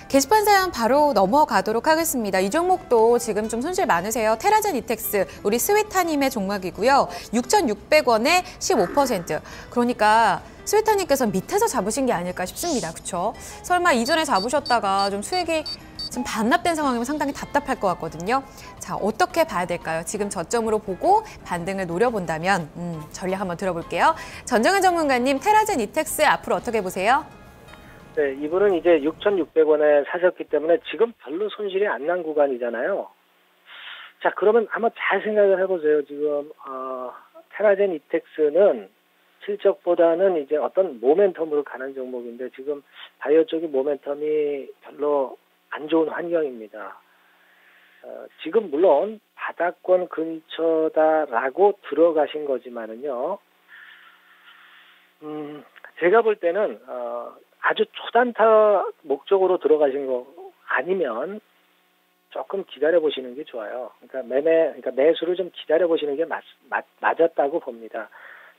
게시판 사연 바로 넘어가도록 하겠습니다. 이 종목도 지금 좀 손실 많으세요. 테라젠 이텍스, 우리 스위타님의 종목이고요. 6,600원에 15%. 그러니까 스위타님께서 밑에서 잡으신 게 아닐까 싶습니다. 그렇죠? 설마 이전에 잡으셨다가 좀 수익이 좀 반납된 상황이면 상당히 답답할 것 같거든요. 자, 어떻게 봐야 될까요? 지금 저점으로 보고 반등을 노려본다면 전략 한번 들어볼게요. 전정현 전문가님, 테라젠 이텍스 앞으로 어떻게 보세요? 네, 이분은 이제 6,600원에 사셨기 때문에 지금 별로 손실이 안 난 구간이잖아요. 자, 그러면 한번 잘 생각을 해보세요. 지금 테라젠 이텍스는 실적보다는 이제 어떤 모멘텀으로 가는 종목인데 지금 바이오 쪽이 모멘텀이 별로 안 좋은 환경입니다. 지금 물론 바닥권 근처다라고 들어가신 거지만은요. 제가 볼 때는 아주 초단타 목적으로 들어가신 거 아니면 조금 기다려 보시는 게 좋아요. 그러니까 매수를 좀 기다려 보시는 게 맞았다고 봅니다.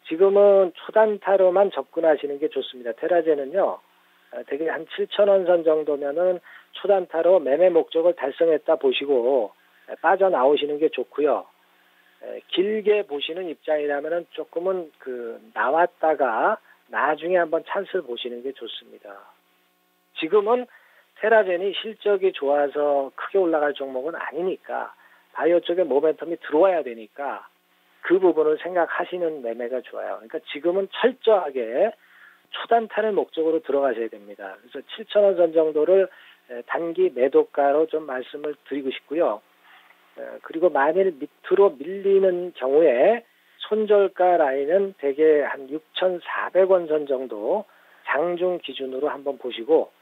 지금은 초단타로만 접근하시는 게 좋습니다. 테라젠은요, 되게 한 7,000원 선 정도면은 초단타로 매매 목적을 달성했다 보시고 빠져나오시는 게 좋고요. 길게 보시는 입장이라면은 조금은 나왔다가 나중에 한번 찬스를 보시는 게 좋습니다. 지금은 테라젠이 실적이 좋아서 크게 올라갈 종목은 아니니까 바이오 쪽에 모멘텀이 들어와야 되니까 그 부분을 생각하시는 매매가 좋아요. 그러니까 지금은 철저하게 초단타를 목적으로 들어가셔야 됩니다. 그래서 7,000원 선 정도를 단기 매도가로 좀 말씀을 드리고 싶고요. 그리고 만일 밑으로 밀리는 경우에 손절가 라인은 대개 한 6,400원 선 정도 장중 기준으로 한번 보시고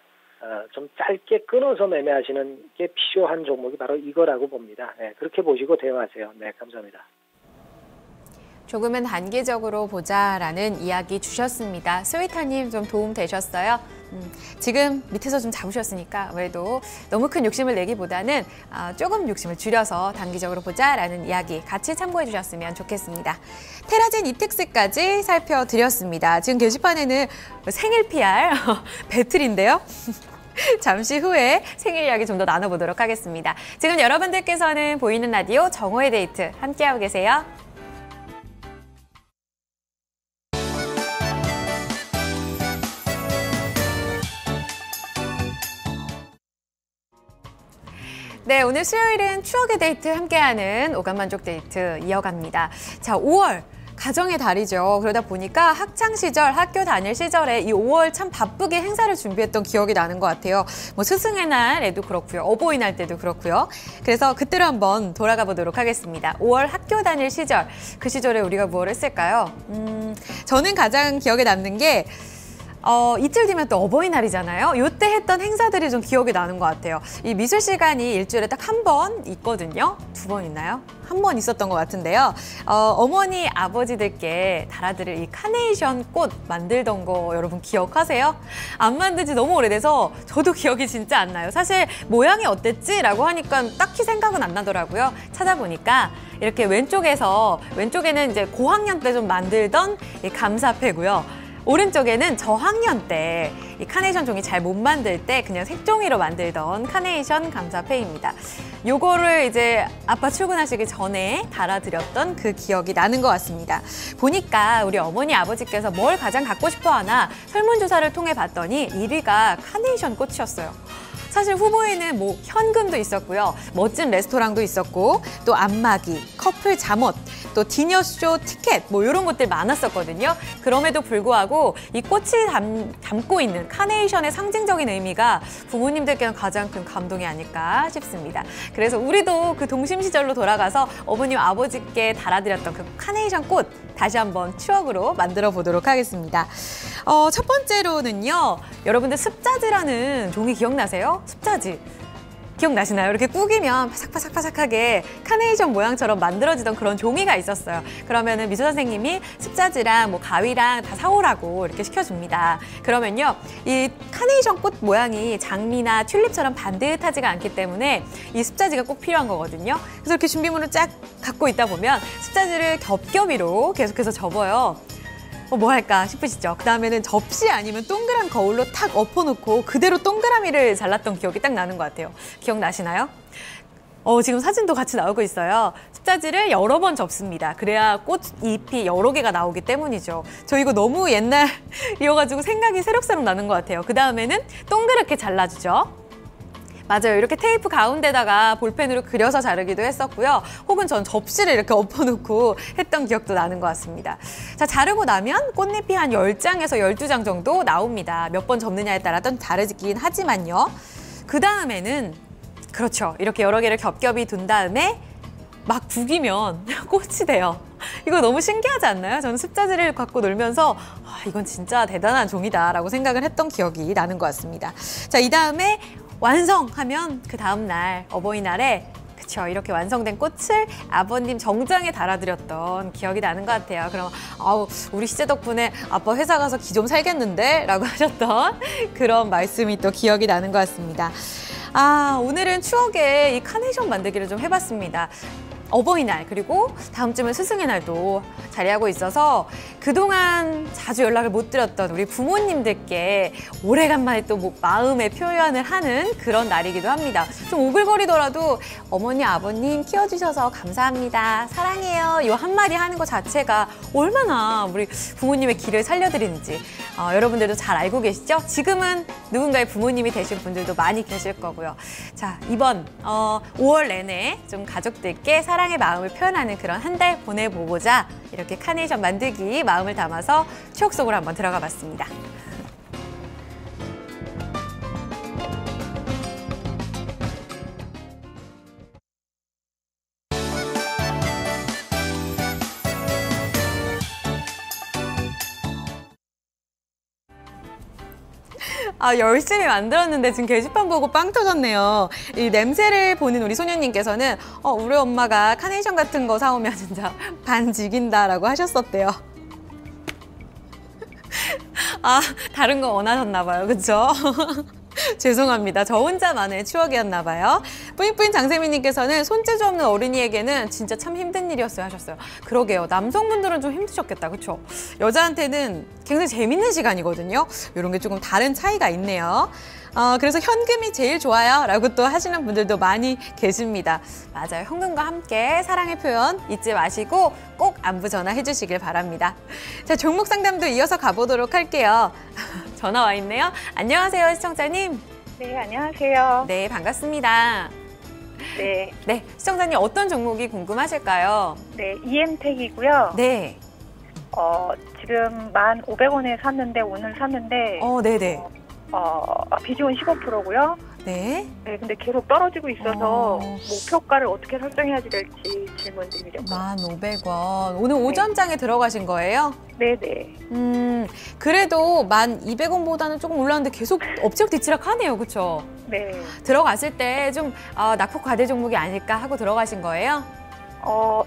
좀 짧게 끊어서 매매하시는 게 필요한 종목이 바로 이거라고 봅니다. 네, 그렇게 보시고 대응하세요. 네, 감사합니다. 조금은 단기적으로 보자라는 이야기 주셨습니다. 스위타님 좀 도움 되셨어요? 지금 밑에서 좀 잡으셨으니까 아무래도 너무 큰 욕심을 내기보다는 조금 욕심을 줄여서 단기적으로 보자라는 이야기 같이 참고해 주셨으면 좋겠습니다. 테라젠 이텍스까지 살펴드렸습니다. 지금 게시판에는 생일 PR 배틀인데요. 잠시 후에 생일 이야기 좀 더 나눠보도록 하겠습니다. 지금 여러분들께서는 보이는 라디오 정오의 데이트 함께하고 계세요. 네, 오늘 수요일은 추억의 데이트 함께하는 오감만족 데이트 이어갑니다. 자, 5월 가정의 달이죠. 그러다 보니까 학창 시절, 학교 다닐 시절에 이 5월 참 바쁘게 행사를 준비했던 기억이 나는 것 같아요. 뭐 스승의 날에도 그렇고요. 어버이날 때도 그렇고요. 그래서 그때로 한번 돌아가 보도록 하겠습니다. 5월 학교 다닐 시절, 그 시절에 우리가 뭘 했을까요? 저는 가장 기억에 남는 게 이틀 뒤면 또 어버이날이잖아요. 이때 했던 행사들이 좀 기억이 나는 것 같아요. 이 미술 시간이 일주일에 딱 한 번 있거든요. 2번 있나요? 한 번 있었던 것 같은데요. 어머니, 아버지들께 달아드릴 이 카네이션 꽃 만들던 거 여러분 기억하세요? 안 만든 지 너무 오래돼서 저도 기억이 진짜 안 나요. 사실 모양이 어땠지? 라고 하니까 딱히 생각은 안 나더라고요. 찾아보니까 이렇게 왼쪽에는 이제 고학년 때 좀 만들던 이 감사패고요. 오른쪽에는 저학년 때 이 카네이션 종이 잘 못 만들 때 그냥 색종이로 만들던 카네이션 감사패입니다. 요거를 이제 아빠 출근하시기 전에 달아드렸던 그 기억이 나는 것 같습니다. 보니까 우리 어머니 아버지께서 뭘 가장 갖고 싶어 하나 설문조사를 통해 봤더니 1위가 카네이션 꽃이었어요. 사실 후보에는 뭐 현금도 있었고요. 멋진 레스토랑도 있었고 또 안마기, 커플 잠옷, 또 디너쇼 티켓 뭐 이런 것들 많았었거든요. 그럼에도 불구하고 이 꽃이 담고 있는 카네이션의 상징적인 의미가 부모님들께는 가장 큰 감동이 아닐까 싶습니다. 그래서 우리도 그 동심 시절로 돌아가서 어머님, 아버지께 달아드렸던 그 카네이션 꽃 다시 한번 추억으로 만들어 보도록 하겠습니다. 첫 번째로는요. 여러분들 습자지라는 종이 기억나세요? 습자지. 기억나시나요? 이렇게 꾸기면 바삭바삭바삭하게 카네이션 모양처럼 만들어지던 그런 종이가 있었어요. 그러면은 미술 선생님이 습자지랑 뭐 가위랑 다 사오라고 이렇게 시켜줍니다. 그러면요, 이 카네이션 꽃 모양이 장미나 튤립처럼 반듯하지가 않기 때문에 이 습자지가 꼭 필요한 거거든요. 그래서 이렇게 준비물을 쫙 갖고 있다 보면 습자지를 겹겹이로 계속해서 접어요. 뭐 할까 싶으시죠? 그 다음에는 접시 아니면 동그란 거울로 탁 엎어놓고 그대로 동그라미를 잘랐던 기억이 딱 나는 것 같아요. 기억나시나요? 지금 사진도 같이 나오고 있어요. 습자지를 여러 번 접습니다. 그래야 꽃잎이 여러 개가 나오기 때문이죠. 저 이거 너무 옛날이어가지고 생각이 새록새록 나는 것 같아요. 그 다음에는 동그랗게 잘라주죠. 맞아요. 이렇게 테이프 가운데다가 볼펜으로 그려서 자르기도 했었고요. 혹은 전 접시를 이렇게 엎어놓고 했던 기억도 나는 것 같습니다. 자, 자르고 나면 꽃잎이 한 10장에서 12장 정도 나옵니다. 몇 번 접느냐에 따라 좀 다르긴 하지만요. 그 다음에는 그렇죠. 이렇게 여러 개를 겹겹이 둔 다음에 막 구기면 꽃이 돼요. 이거 너무 신기하지 않나요? 저는 습자지를 갖고 놀면서 이건 진짜 대단한 종이다라고 생각을 했던 기억이 나는 것 같습니다. 자, 이 다음에 완성하면 그 다음날 어버이날에 그쵸, 이렇게 완성된 꽃을 아버님 정장에 달아드렸던 기억이 나는 것 같아요. 그럼 우리 시제 덕분에 아빠 회사 가서 기 좀 살겠는데? 라고 하셨던 그런 말씀이 또 기억이 나는 것 같습니다. 오늘은 추억의 이 카네이션 만들기를 좀 해봤습니다. 어버이날 그리고 다음 주면 스승의 날도 자리하고 있어서 그동안 자주 연락을 못 드렸던 우리 부모님들께 오래간만에 또 뭐 마음의 표현을 하는 그런 날이기도 합니다. 좀 오글거리더라도 어머니, 아버님 키워주셔서 감사합니다. 사랑해요. 이 한마디 하는 것 자체가 얼마나 우리 부모님의 길을 살려드리는지 여러분들도 잘 알고 계시죠? 지금은 누군가의 부모님이 되신 분들도 많이 계실 거고요. 자, 이번 5월 내내 좀 가족들께 사랑의 마음을 표현하는 그런 한 달 보내보고자 이렇게 카네이션 만들기 마음을 담아서 추억 속으로 한번 들어가 봤습니다. 열심히 만들었는데 지금 게시판 보고 빵 터졌네요. 이 냄새를 보는 우리 소녀님께서는 우리 엄마가 카네이션 같은 거 사오면 진짜 반죽인다라고 하셨었대요. 다른 거 원하셨나 봐요. 그렇죠? 죄송합니다. 저 혼자만의 추억이었나 봐요. 뿌잉뿌잉 장세민님께서는 손재주 없는 어른이에게는 진짜 참 힘든 일이었어요 하셨어요. 그러게요. 남성분들은 좀 힘드셨겠다. 그렇죠? 여자한테는 굉장히 재밌는 시간이거든요. 이런 게 조금 다른 차이가 있네요. 그래서 현금이 제일 좋아요 라고 또 하시는 분들도 많이 계십니다. 맞아요. 현금과 함께 사랑의 표현 잊지 마시고 꼭 안부 전화해 주시길 바랍니다. 자, 종목 상담도 이어서 가보도록 할게요. 전화 와 있네요. 안녕하세요, 시청자님. 네, 안녕하세요. 네, 반갑습니다. 네. 네, 시청자님 어떤 종목이 궁금하실까요? 네, EM택이고요. 네. 지금 1,500원에 샀는데 오늘 샀는데 네네. 비중은 15%고요. 네. 네, 근데 계속 떨어지고 있어서 목표가를 어떻게 설정해야지 될지 질문 드리려고요. 1,500원. 오늘 오전장에 들어가신 거예요? 네네. 그래도 1,200원보다는 조금 올랐는데 계속 엎치락 뒤치락 하네요. 그렇죠? 네. 들어갔을 때 좀 낙폭 과대 종목이 아닐까 하고 들어가신 거예요?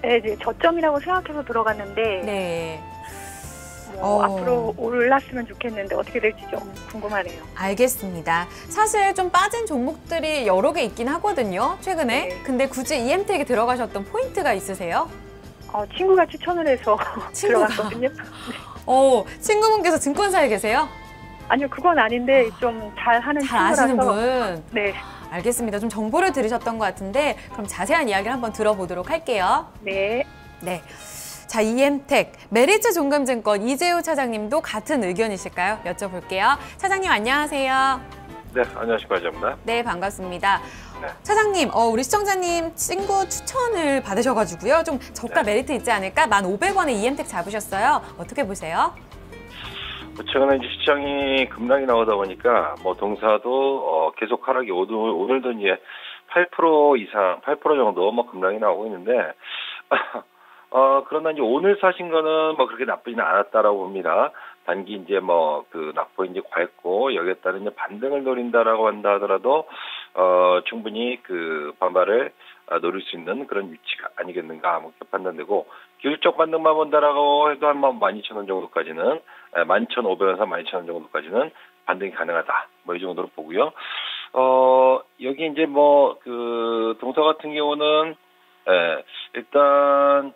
네, 저점이라고 생각해서 들어갔는데 네. 앞으로 올랐으면 좋겠는데 어떻게 될지 좀 궁금하네요. 알겠습니다. 사실 좀 빠진 종목들이 여러 개 있긴 하거든요, 최근에. 네. 근데 굳이 EM택에 들어가셨던 포인트가 있으세요? 친구가 추천을 해서 들어갔거든요. 친구분께서 증권사에 계세요? 아니요, 그건 아닌데 좀 잘하는 잘 친구라서. 아시는 분? 네. 알겠습니다. 좀 정보를 들으셨던 것 같은데 그럼 자세한 이야기를 한번 들어보도록 할게요. 네. 네. 자, EM택, 메리츠 종금증권 이재우 차장님도 같은 의견이실까요? 여쭤볼게요. 차장님 안녕하세요. 네, 안녕하십니까, 이재우입니다. 네, 반갑습니다. 네. 차장님, 우리 시청자님 친구 추천을 받으셔가지고요. 좀 저가 메리트 있지 않을까? 1,500원에 EM택 잡으셨어요. 어떻게 보세요? 최근에 이제 시장이 급락이 나오다 보니까 동사도 계속 하락이 오늘도 이제 8% 이상, 8% 정도 급락이 나오고 있는데 그러나 이제 오늘 사신 거는 그렇게 나쁘지는 않았다라고 봅니다. 단기 이제 낙폭이 이제 과했고 여기에 따른 이제 반등을 노린다라고 한다 하더라도 충분히 그 반발을 노릴 수 있는 그런 위치가 아니겠는가 그렇게 판단되고 기술적 반등만 본다라고 해도 한 12,000원 정도까지는 11,500원에서 12,000원 정도까지는 반등이 가능하다. 이 정도로 보고요. 여기 이제 그 동사 같은 경우는 일단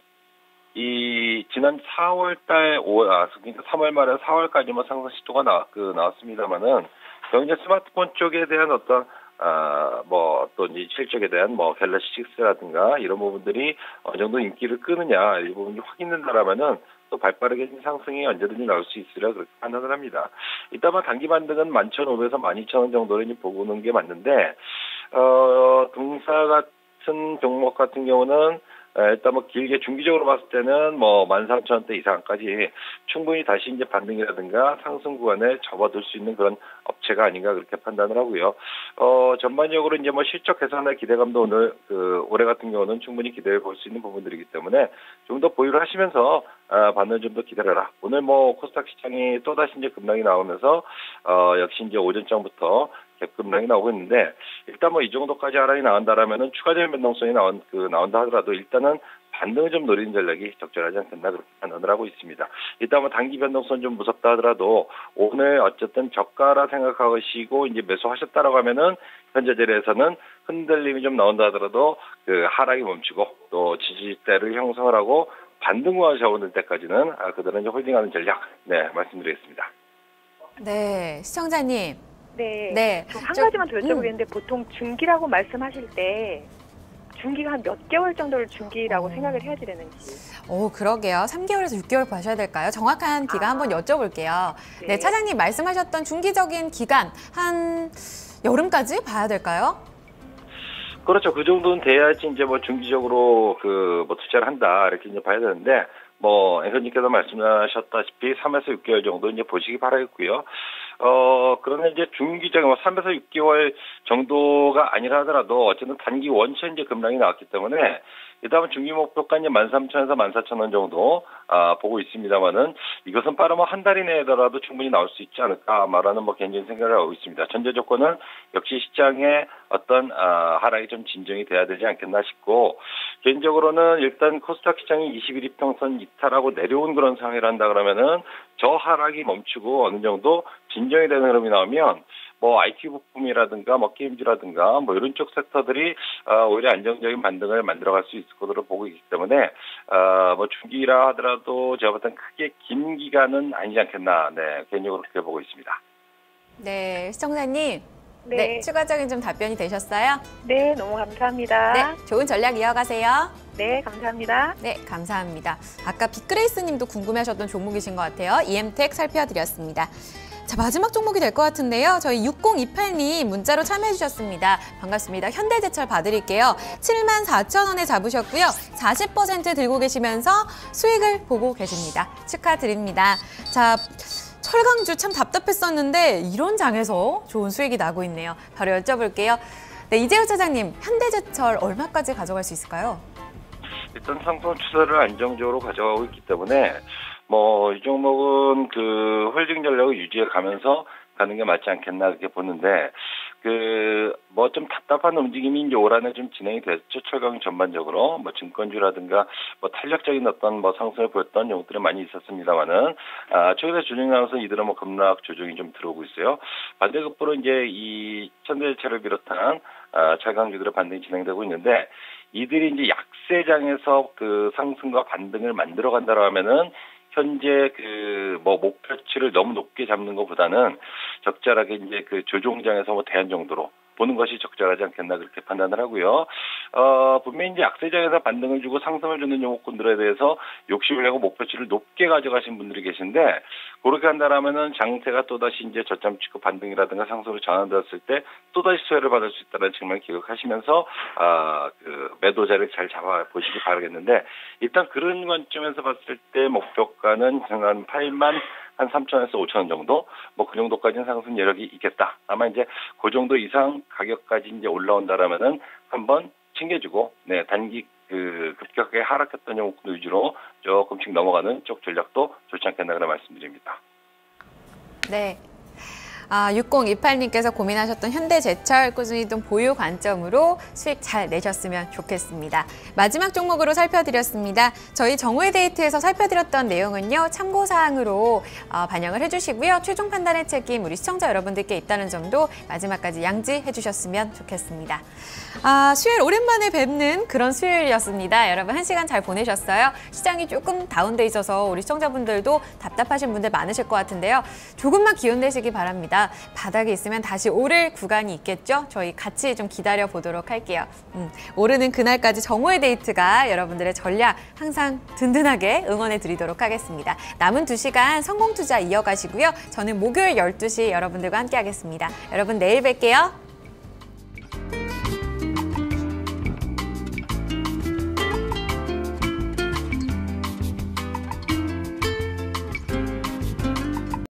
이 지난 4월달 그러니까 3월 말에 4월까지만 상승 시도가 나왔습니다만은 여기 이제 스마트폰 쪽에 대한 어떤 또 이제 실적에 대한 갤럭시 6라든가 이런 부분들이 어느 정도 인기를 끄느냐 이 부분이 확인된다라면은 또 발빠르게 상승이 언제든지 나올 수 있으리라 그렇게 판단을 합니다. 이따만 단기 반등은 11,500에서 12,000원 정도로 이제 보고는 게 맞는데 동사 같은 종목 같은 경우는 일단 길게 중기적으로 봤을 때는 13,000원대 이상까지 충분히 다시 이제 반등이라든가 상승 구간에 접어들 수 있는 그런 업체가 아닌가 그렇게 판단을 하고요. 전반적으로 이제 실적 개선의 기대감도 오늘 올해 같은 경우는 충분히 기대해 볼 수 있는 부분들이기 때문에 좀 더 보유를 하시면서 반등 좀 더 기다려라. 오늘 코스닥 시장이 또 다시 이제 급락이 나오면서 역시 이제 오전장부터 급락이 나오고 있는데 일단 이 정도까지 하락이 나온다라면은 추가적인 변동성이 나온다 하더라도 일단은 반등을 좀 노리는 전략이 적절하지 않겠나 그렇게 판단을 하고 있습니다. 일단 단기 변동성 좀 무섭다 하더라도 오늘 어쨌든 저가라 생각하시고 이제 매수하셨다라고 하면은 현재 자리에서는 흔들림이 좀 나온다 하더라도 그 하락이 멈추고 또 지지대를 형성을 하고 반등구간 잡아오는 때까지는 그대로 이제 홀딩하는 전략 말씀드리겠습니다. 네, 시청자님. 네. 한 가지만 더 여쭤보겠는데 보통 중기라고 말씀하실 때 중기가 한 몇 개월 정도를 중기라고 생각을 해야지 되는지. 그러게요. 3개월에서 6개월 봐셔야 될까요? 정확한 기간 한번 여쭤볼게요. 네, 차장님 말씀하셨던 중기적인 기간 한 여름까지 봐야 될까요? 그렇죠. 그 정도는 돼야지 이제 중기적으로 투자를 한다 이렇게 이제 봐야 되는데 앵커님께서 말씀하셨다시피 3에서 6개월 정도 이제 보시기 바라겠고요. 그러나 이제 중기적인 3에서 6개월 정도가 아니라 하더라도 어쨌든 단기 원체 이제 급락이 나왔기 때문에 그다음은 중기 목표가 이제 13,000에서 14,000원 정도 보고 있습니다만은 이것은 빠르면 한 달 이내더라도 충분히 나올 수 있지 않을까 말하는 개인적인 생각을 하고 있습니다. 전제 조건은 역시 시장의 어떤 하락이 좀 진정이 돼야 되지 않겠나 싶고 개인적으로는 일단 코스닥 시장이 21이평선 이탈하고 내려온 그런 상황이란다 그러면은 저 하락이 멈추고 어느 정도 진정이 되는 흐름이 나오면 IT 부품이라든가 게임즈라든가 이런 쪽 섹터들이 오히려 안정적인 반등을 만들어갈 수 있을 것으로 보고 있기 때문에 중기라 하더라도 제가 볼 땐 크게 긴 기간은 아니지 않겠나 개인적으로 그렇게 보고 있습니다. 네, 시청자님. 네, 추가적인 좀 답변이 되셨어요? 네, 너무 감사합니다. 네, 좋은 전략 이어가세요. 네, 감사합니다. 네, 감사합니다. 아까 빅그레이스 님도 궁금해하셨던 종목이신 것 같아요. EM택 살펴드렸습니다. 자, 마지막 종목이 될 것 같은데요. 저희 6028님 문자로 참여해 주셨습니다. 반갑습니다. 현대제철 봐드릴게요. 74,000원에 잡으셨고요. 40% 들고 계시면서 수익을 보고 계십니다. 축하드립니다. 자, 철강주 참 답답했었는데 이런 장에서 좋은 수익이 나고 있네요. 바로 여쭤볼게요. 네, 이재호 차장님, 현대제철 얼마까지 가져갈 수 있을까요? 일단 상승 추세를 안정적으로 가져가고 있기 때문에 이 종목은 그 홀딩 전략을 유지해 가면서 가는 게 맞지 않겠나 그렇게 보는데 좀 답답한 움직임이 이제 올 한해 좀 진행이 됐죠. 철강 전반적으로 증권주라든가 탄력적인 어떤 상승을 보였던 종목들이 많이 있었습니다만은 최근에 조정이 나와서 이들은 급락 조정이 좀 들어오고 있어요. 반대급부로 이제 이 현대제철을 비롯한 철강주들의 반등이 진행되고 있는데 이들이 이제 약세장에서 그 상승과 반등을 만들어 간다고 하면은 현재 목표치를 너무 높게 잡는 것보다는 적절하게 이제 그 조종장에서 대안 정도로 보는 것이 적절하지 않겠나 그렇게 판단을 하고요. 분명히 이제 약세장에서 반등을 주고 상승을 주는 종목군들에 대해서 욕심을 내고 목표치를 높게 가져가신 분들이 계신데 그렇게 한다라면은 장세가 또다시 이제 저점 찍고 반등이라든가 상승으로 전환되었을 때 또다시 수혜를 받을 수 있다는 측면을 기억하시면서 매도 자리를 잘 잡아 보시기 바라겠는데 일단 그런 관점에서 봤을 때 목표가는 한 8만 한 3,000원에서 5,000원 정도, 그 정도까지는 상승 여력이 있겠다. 아마 이제 그 정도 이상 가격까지 이제 올라온다라면은 한번 챙겨주고, 단기 급격하게 하락했던 종목 위주로 조금씩 넘어가는 쪽 전략도 좋지 않겠나 그런 말씀드립니다. 네. 6028님께서 고민하셨던 현대제철 꾸준히 좀 보유 관점으로 수익 잘 내셨으면 좋겠습니다. 마지막 종목으로 살펴드렸습니다. 저희 정오의 데이트에서 살펴드렸던 내용은요. 참고사항으로 반영을 해주시고요. 최종 판단의 책임 우리 시청자 여러분들께 있다는 점도 마지막까지 양지해 주셨으면 좋겠습니다. 수요일 오랜만에 뵙는 그런 수요일이었습니다. 여러분 1시간 잘 보내셨어요? 시장이 조금 다운돼 있어서 우리 시청자분들도 답답하신 분들 많으실 것 같은데요. 조금만 기운 내시기 바랍니다. 바닥에 있으면 다시 오를 구간이 있겠죠? 저희 같이 좀 기다려 보도록 할게요. 오르는 그날까지 정오의 데이트가 여러분들의 전략 항상 든든하게 응원해 드리도록 하겠습니다. 남은 2시간 성공투자 이어가시고요. 저는 목요일 12시 여러분들과 함께 하겠습니다. 여러분 내일 뵐게요.